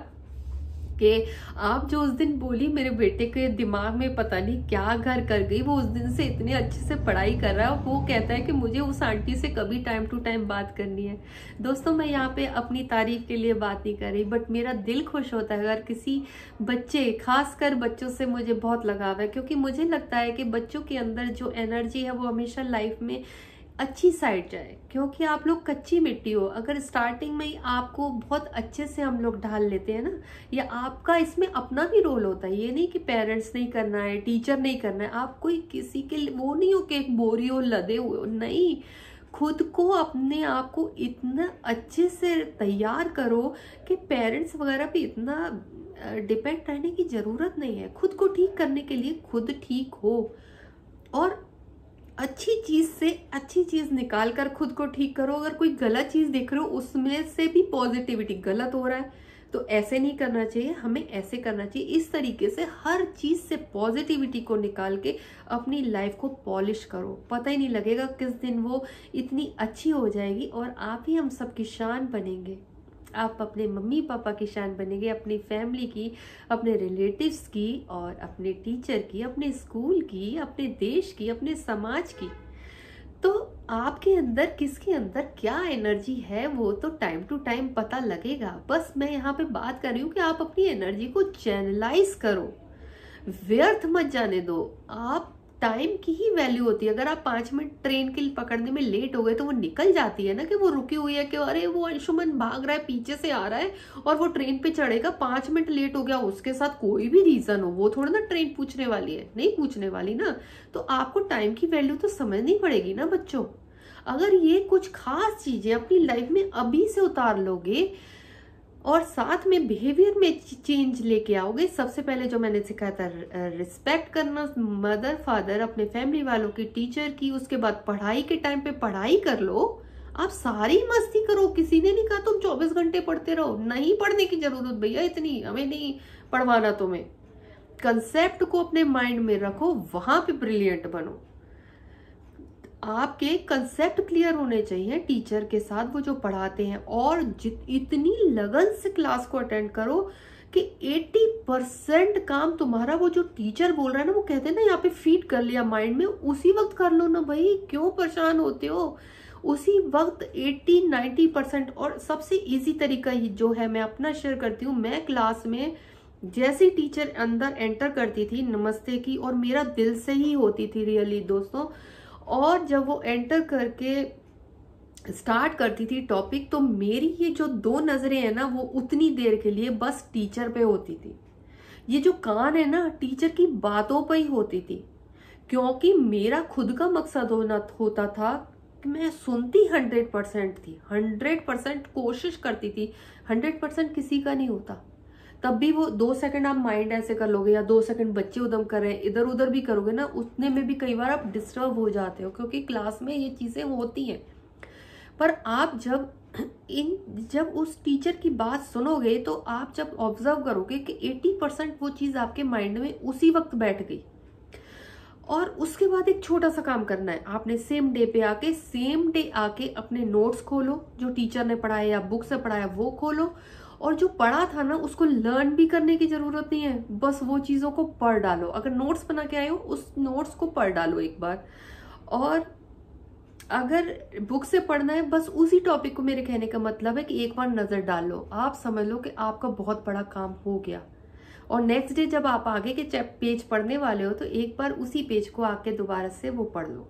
कि आप जो उस दिन बोली, मेरे बेटे के दिमाग में पता नहीं क्या घर कर गई, वो उस दिन से इतने अच्छे से पढ़ाई कर रहा है। वो कहता है कि मुझे उस आंटी से कभी टाइम टू टाइम बात करनी है। दोस्तों, मैं यहाँ पे अपनी तारीफ के लिए बात नहीं कर रही, बट मेरा दिल खुश होता है अगर किसी बच्चे, खासकर बच्चों से मुझे बहुत लगाव है, क्योंकि मुझे लगता है कि बच्चों के अंदर जो एनर्जी है वो हमेशा लाइफ में अच्छी साइड जाए। क्योंकि आप लोग कच्ची मिट्टी हो, अगर स्टार्टिंग में ही आपको बहुत अच्छे से हम लोग ढाल लेते हैं ना, या आपका इसमें अपना भी रोल होता है, ये नहीं कि पेरेंट्स नहीं करना है, टीचर नहीं करना है, आप कोई किसी के वो नहीं हो कि एक बोरी हो, लदे हुए हो, नहीं। खुद को, अपने आप को इतना अच्छे से तैयार करो कि पेरेंट्स वगैरह पे इतना डिपेंड रहने की जरूरत नहीं है। खुद को ठीक करने के लिए खुद ठीक हो, और अच्छी चीज से अच्छी चीज निकाल कर खुद को ठीक करो। अगर कोई गलत चीज देख रहे हो उसमें से भी पॉजिटिविटी, गलत हो रहा है तो ऐसे नहीं करना चाहिए, हमें ऐसे करना चाहिए। इस तरीके से हर चीज से पॉजिटिविटी को निकाल के अपनी लाइफ को पॉलिश करो। पता ही नहीं लगेगा किस दिन वो इतनी अच्छी हो जाएगी और आप ही हम सबकी शान बनेंगे। आप अपने मम्मी पापा की शान बनेंगे, अपनी फैमिली की, अपने रिलेटिव्स की, और अपने टीचर की, अपने स्कूल की, अपने देश की, अपने समाज की। तो आपके अंदर, किसके अंदर क्या एनर्जी है वो तो टाइम टू टाइम पता लगेगा। बस मैं यहाँ पे बात कर रही हूँ कि आप अपनी एनर्जी को चैनलाइज करो, व्यर्थ मत जाने दो। आप, टाइम की ही वैल्यू होती है। अगर आप 5 मिनट ट्रेन के लिए पकड़ने में लेट हो गए तो वो निकल जाती है ना, कि वो रुकी हुई है, कि अरे वो अंशुमन भाग रहा है, पीछे से आ रहा है और वो ट्रेन पे चढ़ेगा, 5 मिनट लेट हो गया, उसके साथ कोई भी रीजन हो, वो थोड़ा ना ट्रेन पूछने वाली है, नहीं पूछने वाली ना। तो आपको टाइम की वैल्यू तो समझनी पड़ेगी ना बच्चों। अगर ये कुछ खास चीजें अपनी लाइफ में अभी से उतार लोगे और साथ में बिहेवियर में चेंज लेके आओगे। सबसे पहले जो मैंने सिखाया था, रिस्पेक्ट करना, मदर फादर, अपने फैमिली वालों की, टीचर की। उसके बाद पढ़ाई के टाइम पे पढ़ाई कर लो, आप सारी मस्ती करो। किसी ने नहीं कहा तुम 24 घंटे पढ़ते रहो, नहीं पढ़ने की जरूरत भैया, इतनी हमें नहीं पढ़वाना तुम्हें। कंसेप्ट को अपने माइंड में रखो, वहां पे ब्रिलियंट बनो। आपके कंसेप्ट क्लियर होने चाहिए टीचर के साथ, वो जो पढ़ाते हैं, और इतनी लगन से क्लास को अटेंड करो कि 80% काम तुम्हारा वो जो टीचर बोल रहा है ना, वो कहते हैं ना, यहाँ पे फीड कर लिया माइंड में, उसी वक्त कर लो ना भाई, क्यों परेशान होते हो। उसी वक्त 80-90%। और सबसे इजी तरीका ही जो है मैं अपना शेयर करती हूँ। मैं क्लास में जैसे टीचर अंदर एंटर करती थी, नमस्ते की, और मेरा दिल से ही होती थी रियली दोस्तों। और जब वो एंटर करके स्टार्ट करती थी टॉपिक, तो मेरी ये जो 2 नजरें हैं ना, वो उतनी देर के लिए बस टीचर पे होती थी। ये जो कान है ना, टीचर की बातों पे ही होती थी, क्योंकि मेरा खुद का मकसद होता था कि मैं सुनती 100% थी, 100% कोशिश करती थी। 100% किसी का नहीं होता। तब भी वो 2 सेकंड आप माइंड ऐसे कर लोगे, या 2 सेकंड बच्चे उधम कर रहे हैं, इधर उधर भी करोगे ना, उतने में भी कई बार आप डिस्टर्ब हो जाते हो, क्योंकि क्लास में ये चीजें होती हैं। पर आप जब उस टीचर की बात सुनोगे, तो आप जब ऑब्जर्व करोगे कि 80% वो चीज आपके माइंड में उसी वक्त बैठ गई। और उसके बाद एक छोटा सा काम करना है, आपने सेम डे आके अपने नोट्स खोलो, जो टीचर ने पढ़ाया या बुक से पढ़ाया वो खोलो, और जो पढ़ा था ना उसको लर्न भी करने की जरूरत नहीं है, बस वो चीजों को पढ़ डालो। अगर नोट्स बना के आए हो, उस नोट्स को पढ़ डालो एक बार। और अगर बुक से पढ़ना है, बस उसी टॉपिक को, मेरे कहने का मतलब है कि एक बार नजर डाल लो, आप समझ लो कि आपका बहुत बड़ा काम हो गया। और नेक्स्ट डे जब आप आगे के पेज पढ़ने वाले हो, तो एक बार उसी पेज को आके दोबारा से वो पढ़ लो।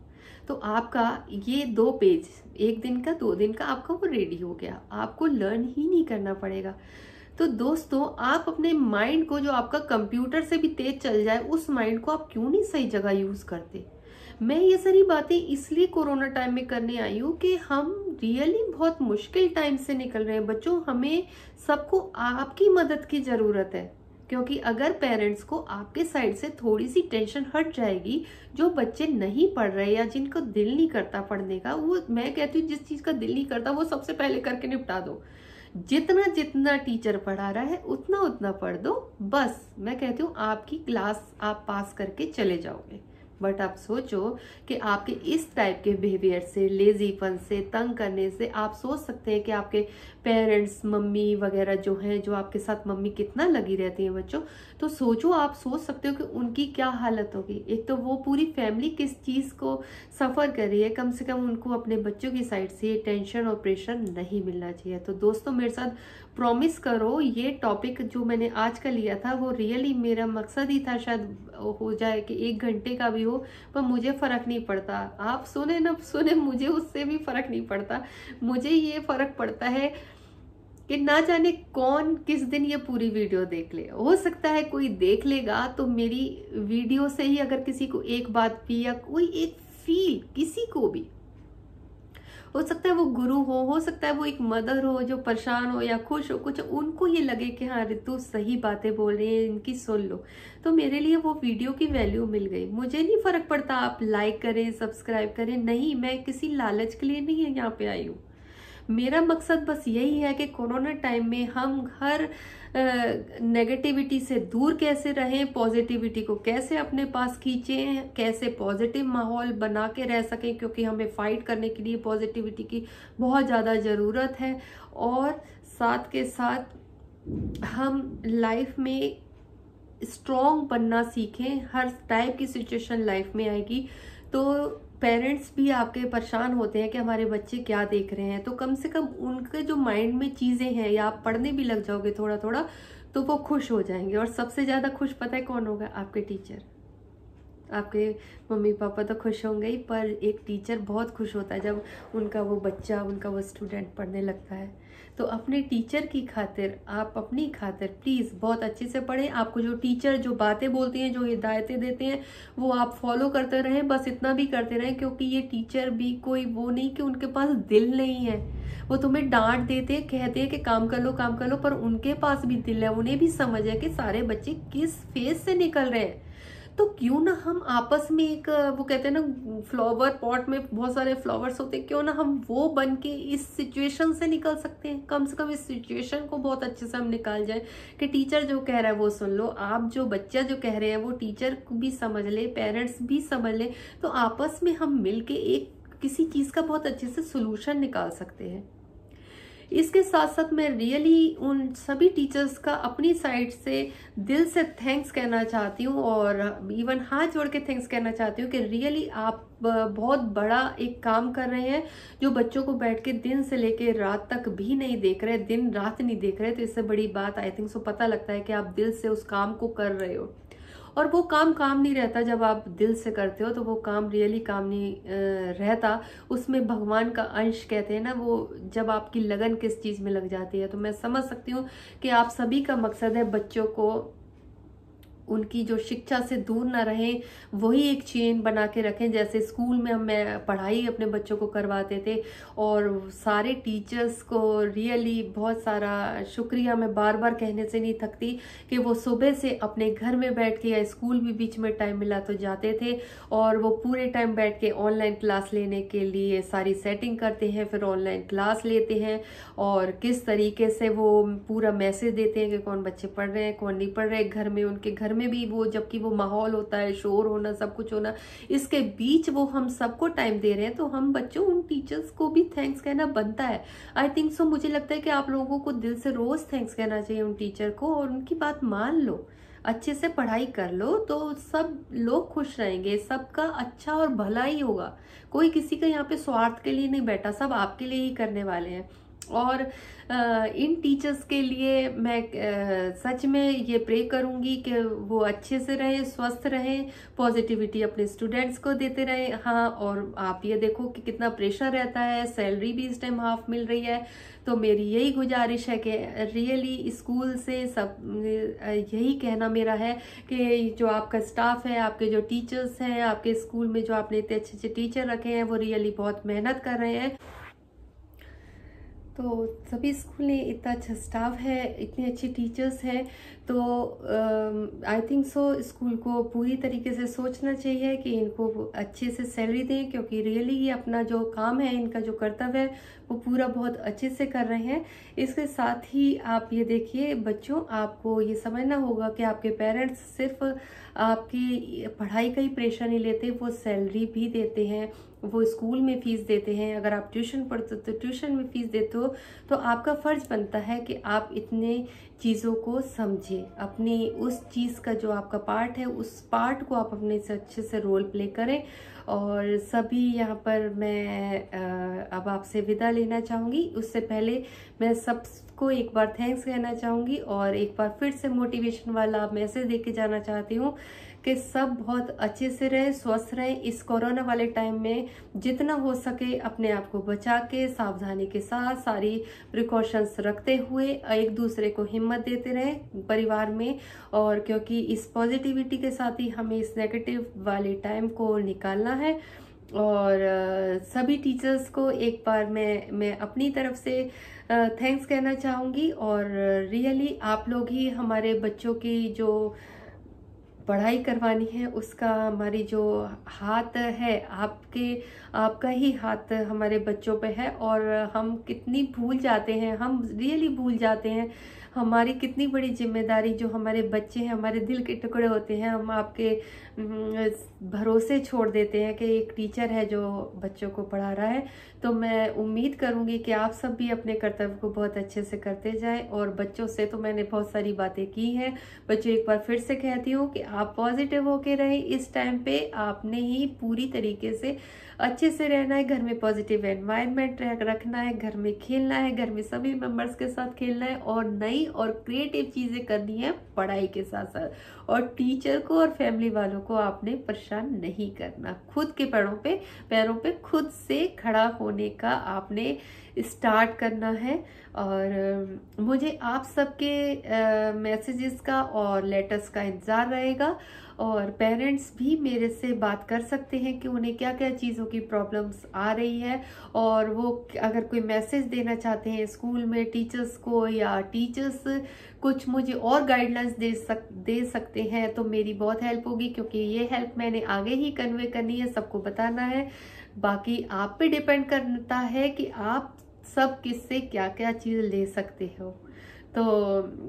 तो आपका ये 2 पेज, 1 दिन का 2 दिन का, आपका वो रेडी हो गया। आपको लर्न ही नहीं करना पड़ेगा। तो दोस्तों, आप अपने माइंड को, जो आपका कंप्यूटर से भी तेज चल जाए, उस माइंड को आप क्यों नहीं सही जगह यूज करते। मैं ये सारी बातें इसलिए कोरोना टाइम में करने आई हूँ कि हम रियली बहुत मुश्किल टाइम से निकल रहे हैं बच्चों। हमें सबको आपकी मदद की जरूरत है, क्योंकि अगर पेरेंट्स को आपके साइड से थोड़ी सी टेंशन हट जाएगी, जो बच्चे नहीं पढ़ रहे या जिनको दिल नहीं करता पढ़ने का, वो मैं कहती हूँ जिस चीज का दिल नहीं करता वो सबसे पहले करके निपटा दो। जितना जितना टीचर पढ़ा रहा है उतना उतना पढ़ दो, बस मैं कहती हूँ आपकी क्लास आप पास करके चले जाओगे। बट आप सोचो कि आपके इस टाइप के बिहेवियर से, लेजीपन से, तंग करने से आप सोच सकते हैं कि आपके पेरेंट्स, मम्मी वगैरह जो हैं, जो आपके साथ मम्मी कितना लगी रहती हैं बच्चों, तो सोचो, आप सोच सकते हो कि उनकी क्या हालत होगी। एक तो वो पूरी फैमिली किस चीज़ को सफ़र कर रही है, कम से कम उनको अपने बच्चों की साइड से ये टेंशन और प्रेशर नहीं मिलना चाहिए। तो दोस्तों मेरे साथ प्रॉमिस करो, ये टॉपिक जो मैंने आज का लिया था वो रियली मेरा मकसद ही था, शायद हो जाए कि 1 घंटे का भी हो, पर मुझे फर्क नहीं पड़ता। आप सुने ना सुने, मुझे उससे भी फर्क नहीं पड़ता। मुझे ये फर्क पड़ता है कि ना जाने कौन किस दिन ये पूरी वीडियो देख ले। हो सकता है कोई देख लेगा तो मेरी वीडियो से ही अगर किसी को एक बात भी या कोई एक फील, किसी को भी हो सकता है, वो गुरु हो सकता है वो एक मदर हो जो परेशान हो या खुश हो, कुछ उनको ये लगे कि हाँ रितु सही बातें बोल रही है, इनकी सुन लो, तो मेरे लिए वो वीडियो की वैल्यू मिल गई। मुझे नहीं फर्क पड़ता आप लाइक करें, सब्सक्राइब करें, नहीं, मैं किसी लालच के लिए नहीं है यहाँ पे आई हूँ। मेरा मकसद बस यही है कि कोरोना टाइम में हम हर नेगेटिविटी से दूर कैसे रहें, पॉजिटिविटी को कैसे अपने पास खींचें, कैसे पॉजिटिव माहौल बना के रह सकें, क्योंकि हमें फाइट करने के लिए पॉजिटिविटी की बहुत ज़्यादा ज़रूरत है। और साथ के साथ हम लाइफ में स्ट्रॉन्ग बनना सीखें। हर टाइप की सिचुएशन लाइफ में आएगी, तो पेरेंट्स भी आपके परेशान होते हैं कि हमारे बच्चे क्या देख रहे हैं, तो कम से कम उनके जो माइंड में चीज़ें हैं, या आप पढ़ने भी लग जाओगे थोड़ा थोड़ा, तो वो खुश हो जाएंगे। और सबसे ज़्यादा खुश पता है कौन होगा? आपके टीचर। आपके मम्मी पापा तो खुश होंगे ही, पर एक टीचर बहुत खुश होता है जब उनका वो बच्चा, उनका वो स्टूडेंट पढ़ने लगता है। तो अपने टीचर की खातिर, आप अपनी खातिर प्लीज़ बहुत अच्छे से पढ़ें। आपको जो टीचर जो बातें बोलते हैं, जो हिदायतें देते हैं, वो आप फॉलो करते रहें, बस इतना भी करते रहें, क्योंकि ये टीचर भी कोई वो नहीं कि उनके पास दिल नहीं है। वो तुम्हें डांट देते हैं, कहते हैं कि काम कर लो काम कर लो, पर उनके पास भी दिल है, उन्हें भी समझ है कि सारे बच्चे किस फेज से निकल रहे हैं। तो क्यों ना हम आपस में एक, वो कहते हैं ना फ्लावर पॉट में बहुत सारे फ्लावर्स होते हैं, क्यों ना हम वो बन के इस सिचुएशन से निकल सकते हैं। कम से कम इस सिचुएशन को बहुत अच्छे से हम निकाल जाए कि टीचर जो कह रहा है वो सुन लो, आप जो बच्चा जो कह रहे हैं वो टीचर भी समझ ले, पेरेंट्स भी समझ ले, तो आपस में हम मिलके एक किसी चीज का बहुत अच्छे से सोल्यूशन निकाल सकते हैं। इसके साथ साथ मैं रियली उन सभी टीचर्स का अपनी साइड से दिल से थैंक्स कहना चाहती हूँ, और इवन हाथ जोड़ के थैंक्स कहना चाहती हूँ कि रियली आप बहुत बड़ा एक काम कर रहे हैं, जो बच्चों को बैठ के दिन से लेके रात तक भी नहीं देख रहे, दिन रात नहीं देख रहे। तो इससे बड़ी बात आई थिंक सो पता लगता है कि आप दिल से उस काम को कर रहे हो। और वो काम नहीं रहता जब आप दिल से करते हो, तो वो काम रियली काम नहीं रहता। उसमें भगवान का अंश कहते हैं ना, वो जब आपकी लगन किस चीज़ में लग जाती है। तो मैं समझ सकती हूँ कि आप सभी का मकसद है बच्चों को उनकी जो शिक्षा से दूर ना रहें, वही एक चेन बना के रखें। जैसे स्कूल में हम पढ़ाई अपने बच्चों को करवाते थे, और सारे टीचर्स को रियली बहुत सारा शुक्रिया मैं बार बार कहने से नहीं थकती कि वो सुबह से अपने घर में बैठ के, या स्कूल भी बीच में टाइम मिला तो जाते थे, और वो पूरे टाइम बैठ के ऑनलाइन क्लास लेने के लिए सारी सेटिंग करते हैं, फिर ऑनलाइन क्लास लेते हैं, और किस तरीके से वो पूरा मैसेज देते हैं कि कौन बच्चे पढ़ रहे हैं, कौन नहीं पढ़ रहे। घर में उनके घर में भी वो, जबकि वो माहौल होता है, शोर होना, सब कुछ होना, इसके बीच वो हम सबको टाइम दे रहे हैं। तो हम बच्चों, उन टीचर्स को भी थैंक्स कहना बनता है। आई थिंक सो, मुझे लगता है कि आप लोगों को दिल से रोज थैंक्स कहना चाहिए उन टीचर को, और उनकी बात मान लो, अच्छे से पढ़ाई कर लो, तो सब लोग खुश रहेंगे, सबका अच्छा और भला ही होगा। कोई किसी का यहाँ पे स्वार्थ के लिए नहीं बैठा, सब आपके लिए ही करने वाले हैं। और इन टीचर्स के लिए मैं सच में ये प्रे करूंगी कि वो अच्छे से रहें, स्वस्थ रहें, पॉजिटिविटी अपने स्टूडेंट्स को देते रहें। हाँ, और आप ये देखो कि कितना प्रेशर रहता है, सैलरी भी इस टाइम हाफ मिल रही है, तो मेरी यही गुजारिश है कि रियली स्कूल से सब यही कहना मेरा है कि जो आपका स्टाफ है, आपके जो टीचर्स हैं, आपके स्कूल में जो आपने इतने अच्छे अच्छे टीचर रखे हैं, वो रियली बहुत मेहनत कर रहे हैं। तो सभी स्कूल में इतना अच्छा स्टाफ है, इतने अच्छे टीचर्स हैं, तो आई थिंक सो स्कूल को पूरी तरीके से सोचना चाहिए कि इनको अच्छे से सैलरी दें, क्योंकि रियली ये अपना जो काम है, इनका जो कर्तव्य है, वो पूरा बहुत अच्छे से कर रहे हैं। इसके साथ ही आप ये देखिए बच्चों, आपको ये समझना होगा कि आपके पेरेंट्स सिर्फ आपकी पढ़ाई का ही प्रेशर नहीं लेते, वो सैलरी भी देते हैं, वो स्कूल में फीस देते हैं। अगर आप ट्यूशन पढ़ते हो तो ट्यूशन में फीस देते हो, तो आपका फर्ज बनता है कि आप इतने चीज़ों को समझें, अपनी उस चीज़ का जो आपका पार्ट है, उस पार्ट को आप अपने से अच्छे से रोल प्ले करें। और सभी यहाँ पर मैं अब आपसे विदा लेना चाहूँगी। उससे पहले मैं सबको एक बार थैंक्स कहना चाहूँगी और एक बार फिर से मोटिवेशन वाला मैसेज दे के जाना चाहती हूँ कि सब बहुत अच्छे से रहें, स्वस्थ रहें। इस कोरोना वाले टाइम में जितना हो सके अपने आप को बचा के, सावधानी के साथ, सारी प्रिकॉशंस रखते हुए एक दूसरे को हिम्मत देते रहें परिवार में। और क्योंकि इस पॉजिटिविटी के साथ ही हमें इस नेगेटिव वाले टाइम को निकालना है। और सभी टीचर्स को एक बार मैं अपनी तरफ से थैंक्स कहना चाहूँगी। और रियली आप लोग ही हमारे बच्चों की जो पढ़ाई करवानी है, उसका हमारी जो हाथ है, आपका ही हाथ हमारे बच्चों पे है। और हम कितनी भूल जाते हैं, हम रियली भूल जाते हैं हमारी कितनी बड़ी जिम्मेदारी, जो हमारे बच्चे हैं, हमारे दिल के टुकड़े होते हैं, हम आपके भरोसे छोड़ देते हैं कि एक टीचर है जो बच्चों को पढ़ा रहा है। तो मैं उम्मीद करूंगी कि आप सब भी अपने कर्तव्य को बहुत अच्छे से करते जाएं। और बच्चों से तो मैंने बहुत सारी बातें की हैं, बच्चों एक बार फिर से कहती हूँ कि आप पॉजिटिव होके रहें। इस टाइम पे आपने ही पूरी तरीके से अच्छे से रहना है, घर में पॉजिटिव एनवायरनमेंट रखना है, घर में खेलना है, घर में सभी मेंबर्स के साथ खेलना है, और नई और क्रिएटिव चीजें करनी है पढ़ाई के साथ साथ। और टीचर को और फैमिली वालों को आपने परेशान नहीं करना, खुद के पैरों पे खुद से खड़ा होने का आपने स्टार्ट करना है। और मुझे आप सबके मैसेजेस का और लेटर्स का इंतजार रहेगा। और पेरेंट्स भी मेरे से बात कर सकते हैं कि उन्हें क्या क्या चीज़ों की प्रॉब्लम्स आ रही है, और वो अगर कोई मैसेज देना चाहते हैं स्कूल में टीचर्स को, या टीचर्स कुछ मुझे और गाइडलाइंस दे सकते हैं, तो मेरी बहुत हेल्प होगी, क्योंकि ये हेल्प मैंने आगे ही कन्वे करनी है, सबको बताना है। बाकी आप पे डिपेंड करता है कि आप सब किससे क्या क्या चीज़ ले सकते हो। तो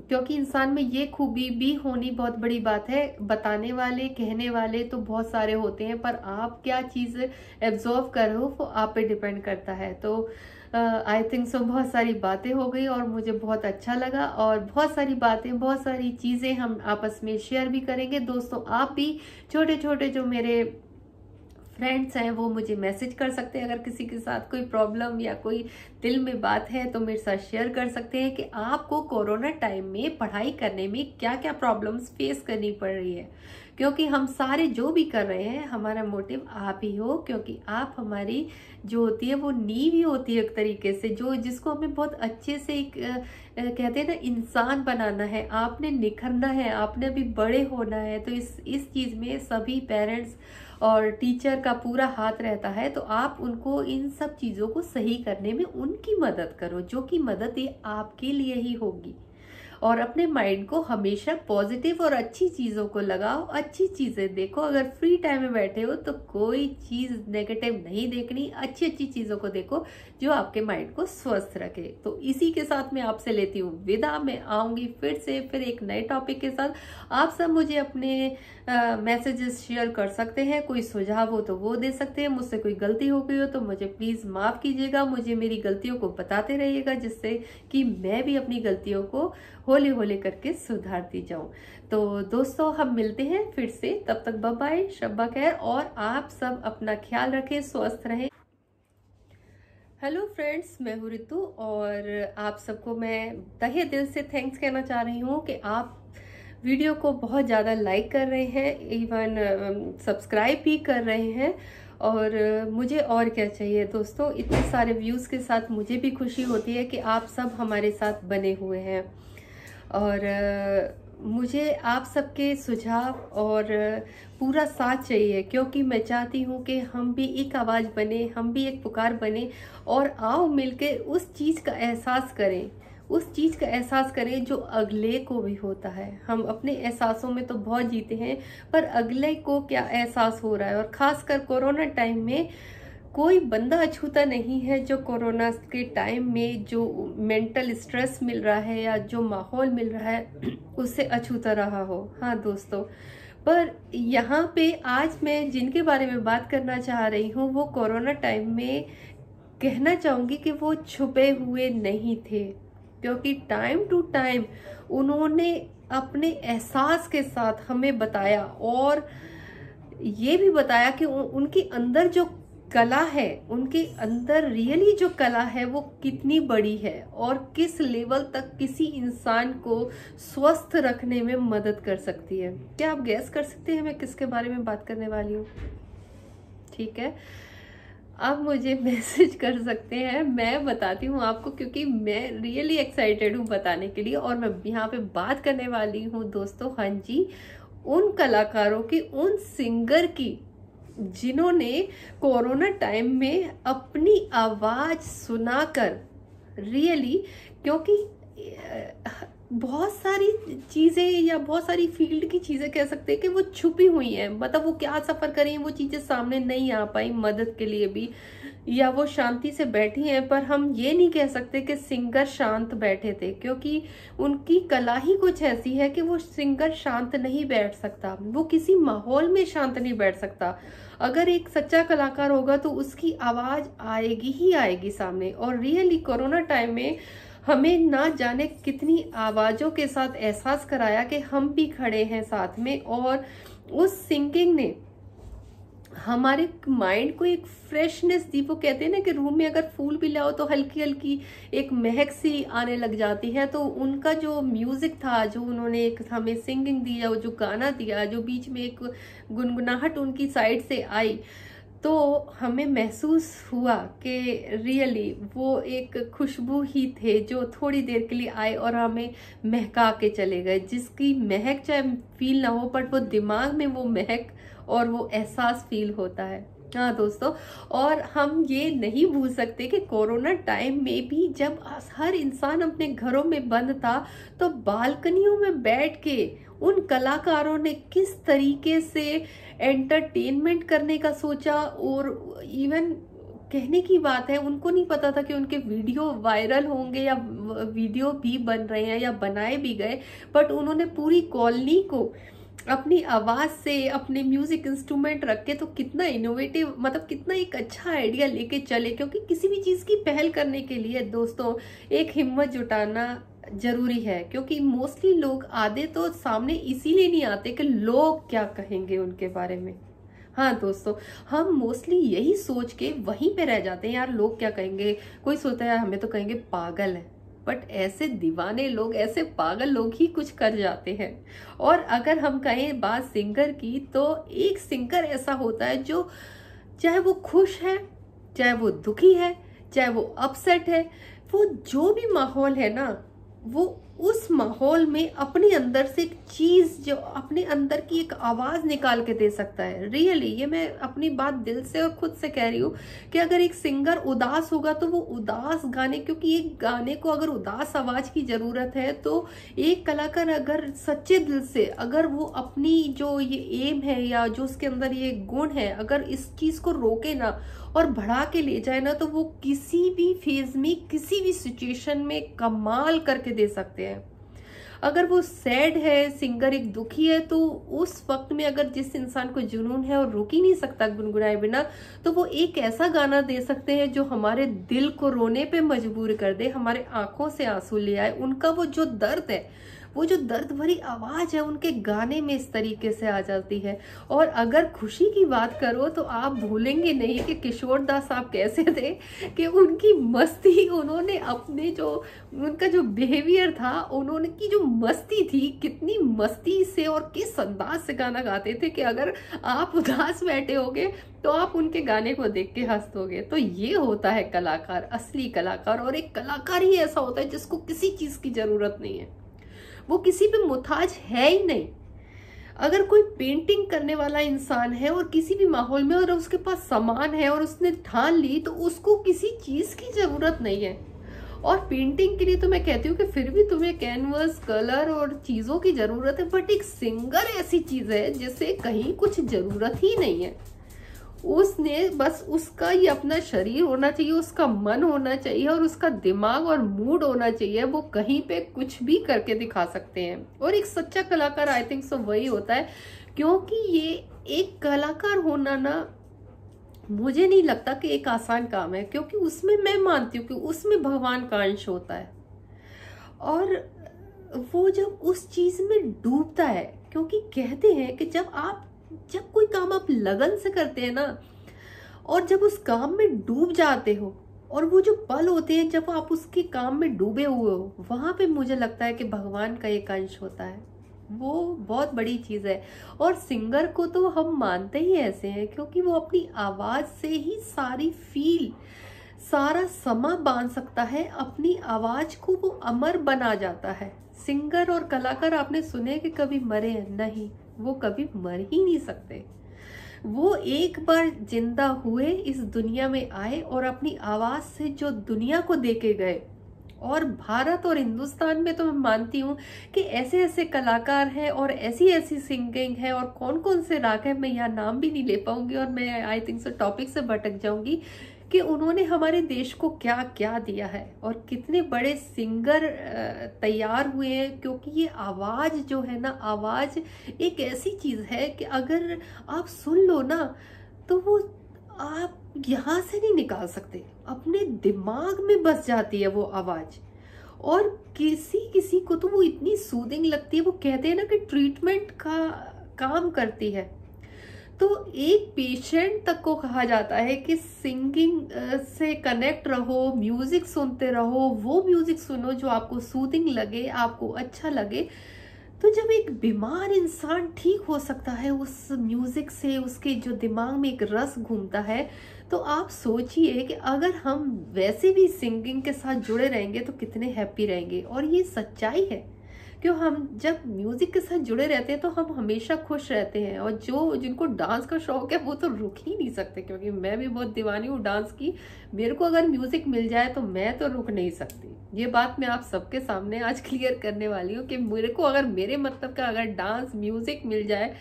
क्योंकि इंसान में ये खूबी भी होनी बहुत बड़ी बात है, बताने वाले कहने वाले तो बहुत सारे होते हैं, पर आप क्या चीज़ एब्जॉर्व कर रहे हो वो आप पे डिपेंड करता है। तो आई थिंक सो बहुत सारी बातें हो गई और मुझे बहुत अच्छा लगा, और बहुत सारी बातें, बहुत सारी चीज़ें हम आपस में शेयर भी करेंगे। दोस्तों आप भी छोटे छोटे जो मेरे फ्रेंड्स हैं वो मुझे मैसेज कर सकते हैं, अगर किसी के साथ कोई प्रॉब्लम या कोई दिल में बात है तो मेरे साथ शेयर कर सकते हैं कि आपको कोरोना टाइम में पढ़ाई करने में क्या क्या प्रॉब्लम्स फेस करनी पड़ रही है। क्योंकि हम सारे जो भी कर रहे हैं, हमारा मोटिव आप ही हो, क्योंकि आप हमारी जो होती है वो नींव ही होती है एक तरीके से, जो जिसको हमें बहुत अच्छे से एक कहते हैं ना इंसान बनाना है, आपने निखरना है, आपने अभी बड़े होना है। तो इस चीज में सभी पेरेंट्स और टीचर का पूरा हाथ रहता है। तो आप उनको इन सब चीजों को सही करने में उनकी मदद करो, जो कि मदद ये आपके लिए ही होगी। और अपने माइंड को हमेशा पॉजिटिव और अच्छी चीजों को लगाओ, अच्छी चीजें देखो। अगर फ्री टाइम में बैठे हो तो कोई चीज नेगेटिव नहीं देखनी, अच्छी अच्छी चीजों को देखो जो आपके माइंड को स्वस्थ रखे। तो इसी के साथ मैं आपसे लेती हूँ विदा। मैं आऊंगी फिर एक नए टॉपिक के साथ। आप सब मुझे अपने मैसेजेस शेयर कर सकते हैं, कोई सुझाव हो तो वो दे सकते हैं, मुझसे कोई गलती हो गई हो तो मुझे प्लीज माफ कीजिएगा, मुझे मेरी गलतियों को बताते रहिएगा, जिससे कि मैं भी अपनी गलतियों को होले होले करके सुधारती जाऊं। तो दोस्तों हम मिलते हैं फिर से, तब तक बाय बाय, शब्बा खैर, और आप सब अपना ख्याल रखें, स्वस्थ रहें। हेलो फ्रेंड्स, मैं हूँ रितु और आप सबको मैं तहे दिल से थैंक्स कहना चाह रही हूँ कि आप वीडियो को बहुत ज़्यादा लाइक कर रहे हैं, इवन सब्सक्राइब भी कर रहे हैं। और मुझे और क्या चाहिए दोस्तों, इतने सारे व्यूज़ के साथ मुझे भी खुशी होती है कि आप सब हमारे साथ बने हुए हैं। और मुझे आप सबके सुझाव और पूरा साथ चाहिए, क्योंकि मैं चाहती हूँ कि हम भी एक आवाज़ बने, हम भी एक पुकार बने और आओ मिलके उस चीज़ का एहसास करें, उस चीज़ का एहसास करें जो अगले को भी होता है। हम अपने एहसासों में तो बहुत जीते हैं, पर अगले को क्या एहसास हो रहा है। और ख़ासकर कोरोना टाइम में कोई बंदा अछूता नहीं है जो कोरोना के टाइम में जो मेंटल स्ट्रेस मिल रहा है या जो माहौल मिल रहा है उससे अछूता रहा हो। हाँ दोस्तों, पर यहाँ पे आज मैं जिनके बारे में बात करना चाह रही हूँ वो कोरोना टाइम में कहना चाहूँगी कि वो छुपे हुए नहीं थे, क्योंकि टाइम टू टाइम उन्होंने अपने एहसास के साथ हमें बताया और ये भी बताया कि उनके अंदर जो कला है, उनके अंदर रियली जो कला है वो कितनी बड़ी है और किस लेवल तक किसी इंसान को स्वस्थ रखने में मदद कर सकती है। क्या आप गैस कर सकते हैं मैं किसके बारे में बात करने वाली हूँ? ठीक है, आप मुझे मैसेज कर सकते हैं, मैं बताती हूँ आपको, क्योंकि मैं रियली एक्साइटेड हूँ बताने के लिए। और मैं यहाँ पे बात करने वाली हूँ दोस्तों, हाँ जी, उन कलाकारों की, उन सिंगर की जिन्होंने कोरोना टाइम में अपनी आवाज सुनाकर रियली, क्योंकि बहुत सारी चीजें या बहुत सारी फील्ड की चीजें कह सकते हैं कि वो छुपी हुई हैं, मतलब वो क्या सफर करें, वो चीजें सामने नहीं आ पाई मदद के लिए भी, या वो शांति से बैठी हैं। पर हम ये नहीं कह सकते कि सिंगर शांत बैठे थे, क्योंकि उनकी कला ही कुछ ऐसी है कि वो सिंगर शांत नहीं बैठ सकता, वो किसी माहौल में शांत नहीं बैठ सकता। अगर एक सच्चा कलाकार होगा तो उसकी आवाज आएगी ही आएगी सामने। और रियली कोरोना टाइम में हमें ना जाने कितनी आवाजों के साथ एहसास कराया कि हम भी खड़े हैं साथ में। और उस सिंगिंग ने हमारे माइंड को एक फ्रेशनेस दी। वो कहते हैं ना कि रूम में अगर फूल भी लाओ तो हल्की हल्की एक महक सी आने लग जाती है। तो उनका जो म्यूजिक था, जो उन्होंने एक हमें सिंगिंग दिया, वो जो गाना दिया, जो बीच में एक गुनगुनाहट उनकी साइड से आई, तो हमें महसूस हुआ कि रियली वो एक खुशबू ही थे जो थोड़ी देर के लिए आए और हमें महका के चले गए, जिसकी महक चाहे फील ना हो पर वो दिमाग में वो महक और वो एहसास फील होता है। हाँ दोस्तों, और हम ये नहीं भूल सकते कि कोरोना टाइम में भी जब हर इंसान अपने घरों में बंद था तो बालकनियों में बैठ के उन कलाकारों ने किस तरीके से एंटरटेनमेंट करने का सोचा। और इवन कहने की बात है, उनको नहीं पता था कि उनके वीडियो वायरल होंगे या वीडियो भी बन रहे हैं या बनाए भी गए, बट उन्होंने पूरी कॉलोनी को अपनी आवाज से, अपने म्यूजिक इंस्ट्रूमेंट रख के, तो कितना इनोवेटिव, मतलब कितना एक अच्छा आइडिया लेके चले। क्योंकि किसी भी चीज की पहल करने के लिए दोस्तों एक हिम्मत जुटाना जरूरी है, क्योंकि मोस्टली लोग आधे तो सामने इसीलिए नहीं आते कि लोग क्या कहेंगे उनके बारे में। हाँ दोस्तों, हम मोस्टली यही सोच के वहीं पे रह जाते हैं, यार लोग क्या कहेंगे। कोई सोचता है हमें तो कहेंगे पागल है, बट ऐसे दीवाने लोग, ऐसे पागल लोग ही कुछ कर जाते हैं। और अगर हम कहें बात सिंगर की, तो एक सिंगर ऐसा होता है जो चाहे वो खुश है, चाहे वो दुखी है, चाहे वो अपसेट है, वो जो भी माहौल है ना, वो उस माहौल में अपने अंदर से एक चीज, जो अपने अंदर की एक आवाज निकाल के दे सकता है। रियली ये मैं अपनी बात दिल से और खुद से कह रही हूँ कि अगर एक सिंगर उदास होगा तो वो उदास गाने, क्योंकि एक गाने को अगर उदास आवाज की जरूरत है, तो एक कलाकार अगर सच्चे दिल से, अगर वो अपनी जो ये एम है या जो उसके अंदर ये गुण है, अगर इस चीज को रोके ना और बढ़ा के ले जाए ना, तो वो किसी भी फेज में, किसी भी सिचुएशन में कमाल करके दे सकते हैं। अगर वो सैड है, सिंगर एक दुखी है, तो उस वक्त में अगर जिस इंसान को जुनून है और रुक ही नहीं सकता गुनगुनाए बिना, तो वो एक ऐसा गाना दे सकते हैं जो हमारे दिल को रोने पे मजबूर कर दे, हमारे आंखों से आंसू ले आए। उनका वो जो दर्द है वो जो दर्द भरी आवाज है उनके गाने में इस तरीके से आ जाती है। और अगर खुशी की बात करो तो आप भूलेंगे नहीं कि किशोर दा साहब कैसे थे कि उनकी मस्ती, उन्होंने अपने जो उनका जो बिहेवियर था, उन्होंने की जो मस्ती थी, कितनी मस्ती से और किस अंदाज से गाना गाते थे कि अगर आप उदास बैठे होगे तो आप उनके गाने को देख के हंस दोगे। तो ये होता है कलाकार, असली कलाकार। और एक कलाकार ही ऐसा होता है जिसको किसी चीज की जरूरत नहीं है, वो किसी पे मुताज है ही नहीं। अगर कोई पेंटिंग करने वाला इंसान है और किसी भी माहौल में और उसके पास सामान है और उसने ठान ली, तो उसको किसी चीज की जरूरत नहीं है। और पेंटिंग के लिए तो मैं कहती हूँ कि फिर भी तुम्हें कैनवस, कलर और चीजों की जरूरत है, बट एक सिंगर ऐसी चीज है जिसे कहीं कुछ जरूरत ही नहीं है। उसने बस, उसका ही अपना शरीर होना चाहिए, उसका मन होना चाहिए और उसका दिमाग और मूड होना चाहिए। वो कहीं पे कुछ भी करके दिखा सकते हैं। और एक सच्चा कलाकार आई थिंक सो वही होता है, क्योंकि ये एक कलाकार होना ना, मुझे नहीं लगता कि एक आसान काम है, क्योंकि उसमें मैं मानती हूँ कि उसमें भगवान का अंश होता है। और वो जब उस चीज में डूबता है, क्योंकि कहते हैं कि जब कोई काम आप लगन से करते हैं ना, और जब उस काम में डूब जाते हो, और वो जो पल होते हैं जब आप उसके काम में डूबे हुए हो, वहां पे मुझे लगता है कि भगवान का एक अंश होता है। वो बहुत बड़ी चीज है। और सिंगर को तो हम मानते ही ऐसे हैं, क्योंकि वो अपनी आवाज से ही सारी फील, सारा समा बांध सकता है। अपनी आवाज को वो अमर बना जाता है। सिंगर और कलाकार आपने सुने कि कभी मरे हैं? नहीं, वो कभी मर ही नहीं सकते। वो एक बार जिंदा हुए, इस दुनिया में आए और अपनी आवाज से जो दुनिया को देके गए। और भारत और हिंदुस्तान में तो मैं मानती हूँ कि ऐसे ऐसे कलाकार हैं और ऐसी ऐसी सिंगिंग है, और कौन कौन से राग है मैं यहाँ नाम भी नहीं ले पाऊंगी, और मैं आई थिंक सो टॉपिक से भटक जाऊंगी कि उन्होंने हमारे देश को क्या क्या दिया है और कितने बड़े सिंगर तैयार हुए हैं। क्योंकि ये आवाज जो है ना, आवाज एक ऐसी चीज है कि अगर आप सुन लो ना, तो वो आप यहाँ से नहीं निकाल सकते, अपने दिमाग में बस जाती है वो आवाज। और किसी किसी को तो वो इतनी सूदिंग लगती है, वो कहते हैं ना कि ट्रीटमेंट का काम करती है। तो एक पेशेंट तक को कहा जाता है कि सिंगिंग से कनेक्ट रहो, म्यूजिक सुनते रहो, वो म्यूजिक सुनो जो आपको सूदिंग लगे, आपको अच्छा लगे। तो जब एक बीमार इंसान ठीक हो सकता है उस म्यूजिक से, उसके जो दिमाग में एक रस घूमता है, तो आप सोचिए कि अगर हम वैसे भी सिंगिंग के साथ जुड़े रहेंगे तो कितने हैप्पी रहेंगे। और ये सच्चाई है, क्यों हम जब म्यूजिक के साथ जुड़े रहते हैं तो हम हमेशा खुश रहते हैं। और जिनको डांस का शौक है वो तो रुक ही नहीं सकते, क्योंकि मैं भी बहुत दीवानी हूँ डांस की। मेरे को अगर म्यूजिक मिल जाए तो मैं तो रुक नहीं सकती। ये बात मैं आप सबके सामने आज क्लियर करने वाली हूँ कि मेरे को अगर मेरे मतलब का अगर डांस म्यूजिक मिल जाए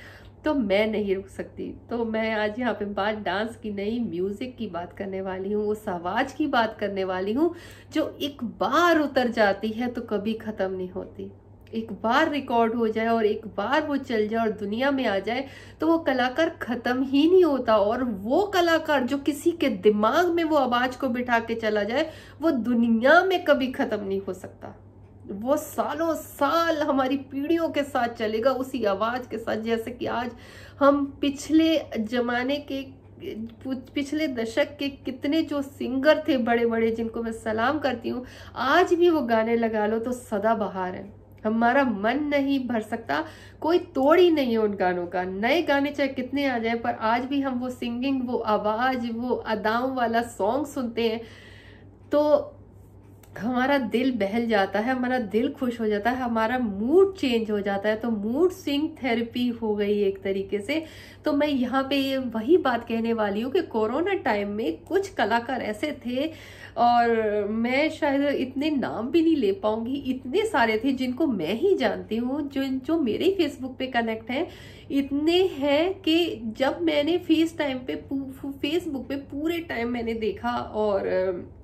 तो मैं नहीं रुक सकती। तो मैं आज यहाँ पे बात डांस की नहीं, म्यूजिक की बात करने वाली हूँ, उस आवाज की बात करने वाली हूँ जो एक बार उतर जाती है तो कभी खत्म नहीं होती। एक बार रिकॉर्ड हो जाए और एक बार वो चल जाए और दुनिया में आ जाए तो वो कलाकार खत्म ही नहीं होता। और वो कलाकार जो किसी के दिमाग में वो आवाज को बिठा के चला जाए, वो दुनिया में कभी खत्म नहीं हो सकता। वो सालों साल हमारी पीढ़ियों के साथ चलेगा, उसी आवाज के साथ। जैसे कि आज हम पिछले जमाने के, पिछले दशक के कितने जो सिंगर थे बड़े बड़े, जिनको मैं सलाम करती हूँ, आज भी वो गाने लगा लो तो सदाबहार है। हमारा मन नहीं भर सकता, कोई तोड़ ही नहीं है उन गानों का। नए गाने चाहे कितने आ जाए, पर आज भी हम वो सिंगिंग, वो आवाज, वो अदाओं वाला सॉन्ग सुनते हैं तो हमारा दिल बहल जाता है, हमारा दिल खुश हो जाता है, हमारा मूड चेंज हो जाता है। तो मूड स्विंग थेरेपी हो गई एक तरीके से। तो मैं यहाँ पे वही बात कहने वाली हूँ कि कोरोना टाइम में कुछ कलाकार ऐसे थे, और मैं शायद इतने नाम भी नहीं ले पाऊंगी, इतने सारे थे जिनको मैं ही जानती हूँ, जो मेरे फेसबुक पे कनेक्ट हैं। इतने हैं कि जब मैंने फेसबुक पे पूरे टाइम मैंने देखा, और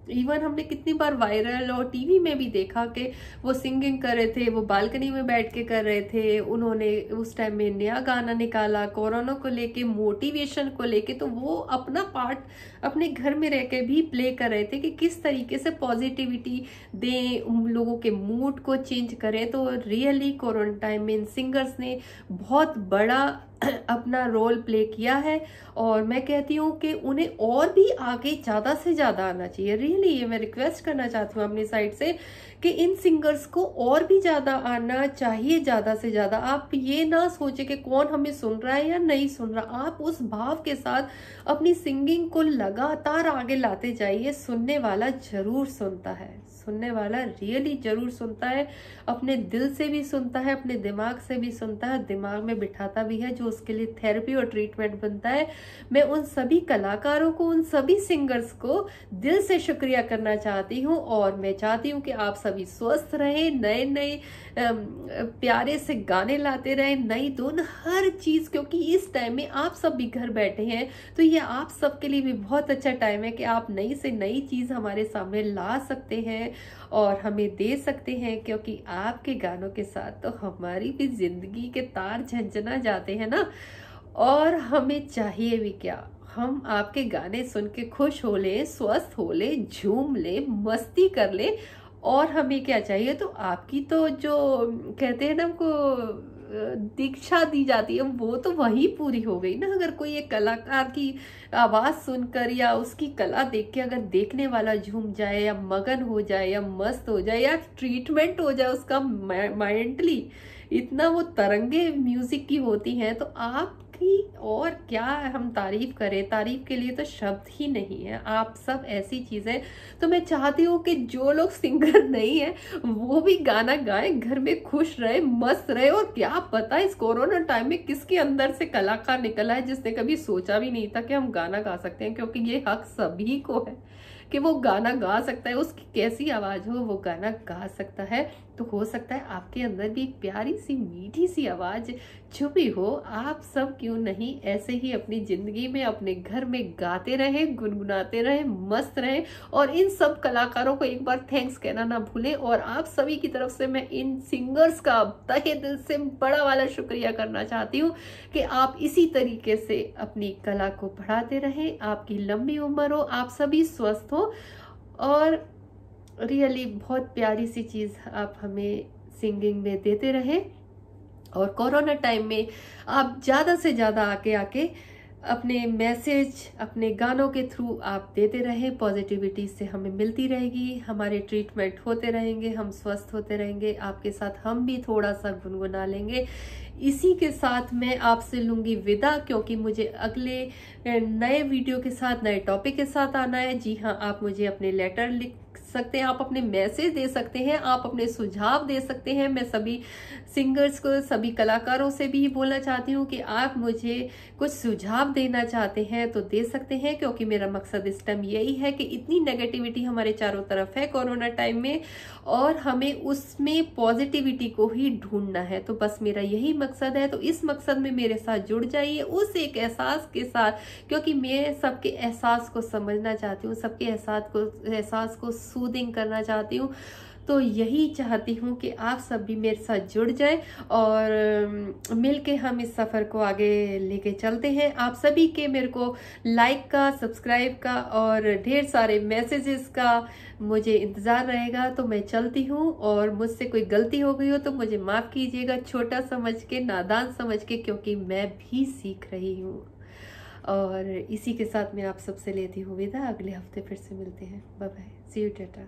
इवन हमने कितनी बार वायरल और टीवी में भी देखा कि वो सिंगिंग कर रहे थे, वो बालकनी में बैठ के कर रहे थे। उन्होंने उस टाइम में नया गाना निकाला कोरोना को लेके, मोटिवेशन को लेके, तो वो अपना पार्ट अपने घर में रह के भी प्ले कर रहे थे कि किस तरीके से पॉजिटिविटी दें, उन लोगों के मूड को चेंज करें। तो रियली कोरोना टाइम में इन सिंगर्स ने बहुत बड़ा अपना रोल प्ले किया है, और मैं कहती हूँ कि उन्हें और भी आगे ज़्यादा से ज़्यादा आना चाहिए। रियली ये मैं रिक्वेस्ट करना चाहती हूँ अपनी साइड से कि इन सिंगर्स को और भी ज़्यादा आना चाहिए, ज़्यादा से ज़्यादा। आप ये ना सोचे कि कौन हमें सुन रहा है या नहीं सुन रहा, आप उस भाव के साथ अपनी सिंगिंग को लगातार आगे लाते जाइए। सुनने वाला जरूर सुनता है, सुनने वाला रियली जरूर सुनता है, अपने दिल से भी सुनता है, अपने दिमाग से भी सुनता है, दिमाग में बिठाता भी है, जो उसके लिए थेरेपी और ट्रीटमेंट बनता है। मैं उन सभी कलाकारों को, उन सभी सिंगर्स को दिल से शुक्रिया करना चाहती हूँ, और मैं चाहती हूँ कि आप सभी स्वस्थ रहें, नए नए प्यारे से गाने लाते रहें, नई धुन, हर चीज, क्योंकि इस टाइम में आप सब भी घर बैठे हैं, तो ये आप सबके लिए भी बहुत अच्छा टाइम है कि आप नई से नई चीज हमारे सामने ला सकते हैं और हमें दे सकते हैं, क्योंकि आपके गानों के साथ तो हमारी भी जिंदगी के तार झंझना जाते हैं ना। और हमें चाहिए भी क्या, हम आपके गाने सुन के खुश हो ले, स्वस्थ हो ले, झूम ले, मस्ती कर ले, और हमें क्या चाहिए। तो आपकी तो जो कहते हैं ना, हमको दीक्षा दी जाती है, वो तो वही पूरी हो गई ना। अगर कोई एक कलाकार की आवाज सुनकर या उसकी कला देख के अगर देखने वाला झूम जाए या मगन हो जाए या मस्त हो जाए या ट्रीटमेंट हो जाए उसका माइंडली, इतना वो तरंगे म्यूजिक की होती हैं, तो आपकी और क्या हम तारीफ करें। तारीफ के लिए तो शब्द ही नहीं है, आप सब ऐसी चीजें। तो मैं चाहती हूँ कि जो लोग सिंगर नहीं है वो भी गाना गाएं, घर में खुश रहे, मस्त रहे। और क्या पता इस कोरोना टाइम में किसके अंदर से कलाकार निकला है जिसने कभी सोचा भी नहीं था कि हम गाना गा सकते हैं, क्योंकि ये हक सभी को है कि वो गाना गा सकता है, उसकी कैसी आवाज हो वो गाना गा सकता है। तो हो सकता है आपके अंदर भी एक प्यारी सी मीठी सी आवाज छुपी हो। आप सब क्यों नहीं ऐसे ही अपनी जिंदगी में अपने घर में गाते रहे, गुनगुनाते रहे, मस्त रहे। और इन सब कलाकारों को एक बार थैंक्स कहना ना भूलें। और आप सभी की तरफ से मैं इन सिंगर्स का तहे दिल से बड़ा वाला शुक्रिया करना चाहती हूँ कि आप इसी तरीके से अपनी कला को बढ़ाते रहें, आपकी लंबी उम्र हो, आप सभी स्वस्थ हो, और रियली बहुत प्यारी सी चीज आप हमें सिंगिंग में देते रहें। और कोरोना टाइम में आप ज़्यादा से ज़्यादा आके अपने मैसेज अपने गानों के थ्रू आप देते रहें। पॉजिटिविटी से हमें मिलती रहेगी, हमारे ट्रीटमेंट होते रहेंगे, हम स्वस्थ होते रहेंगे, आपके साथ हम भी थोड़ा सा गुनगुना लेंगे। इसी के साथ मैं आपसे लूंगी विदा, क्योंकि मुझे अगले नए वीडियो के साथ, नए टॉपिक के साथ आना है। जी हाँ, आप मुझे अपने लेटर लिख सकते हैं, आप अपने मैसेज दे सकते हैं, आप अपने सुझाव दे सकते हैं। मैं सभी सिंगर्स को, सभी कलाकारों से भी बोलना चाहती हूँ कि आप मुझे कुछ सुझाव देना चाहते हैं तो दे सकते हैं, क्योंकि मेरा मकसद इस टाइम यही है कि इतनी नेगेटिविटी हमारे चारों तरफ है कोरोना टाइम में, और हमें उसमें पॉजिटिविटी को ही ढूंढना है। तो बस मेरा यही मकसद है। तो इस मकसद में मेरे साथ जुड़ जाइए, उस एक एहसास के साथ, क्योंकि मैं सबके एहसास को समझना चाहती हूँ, सबके एहसास को सूदिंग करना चाहती हूँ। तो यही चाहती हूँ कि आप सब भी मेरे साथ जुड़ जाए और मिलके हम इस सफ़र को आगे लेके चलते हैं। आप सभी के मेरे को लाइक का, सब्सक्राइब का और ढेर सारे मैसेजेस का मुझे इंतज़ार रहेगा। तो मैं चलती हूँ, और मुझसे कोई गलती हो गई हो तो मुझे माफ़ कीजिएगा, छोटा समझ के, नादान समझ के, क्योंकि मैं भी सीख रही हूँ। और इसी के साथ मैं आप सबसे लेती हूँ विदा। अगले हफ्ते फिर से मिलते हैं। Bye bye, see you, Tata.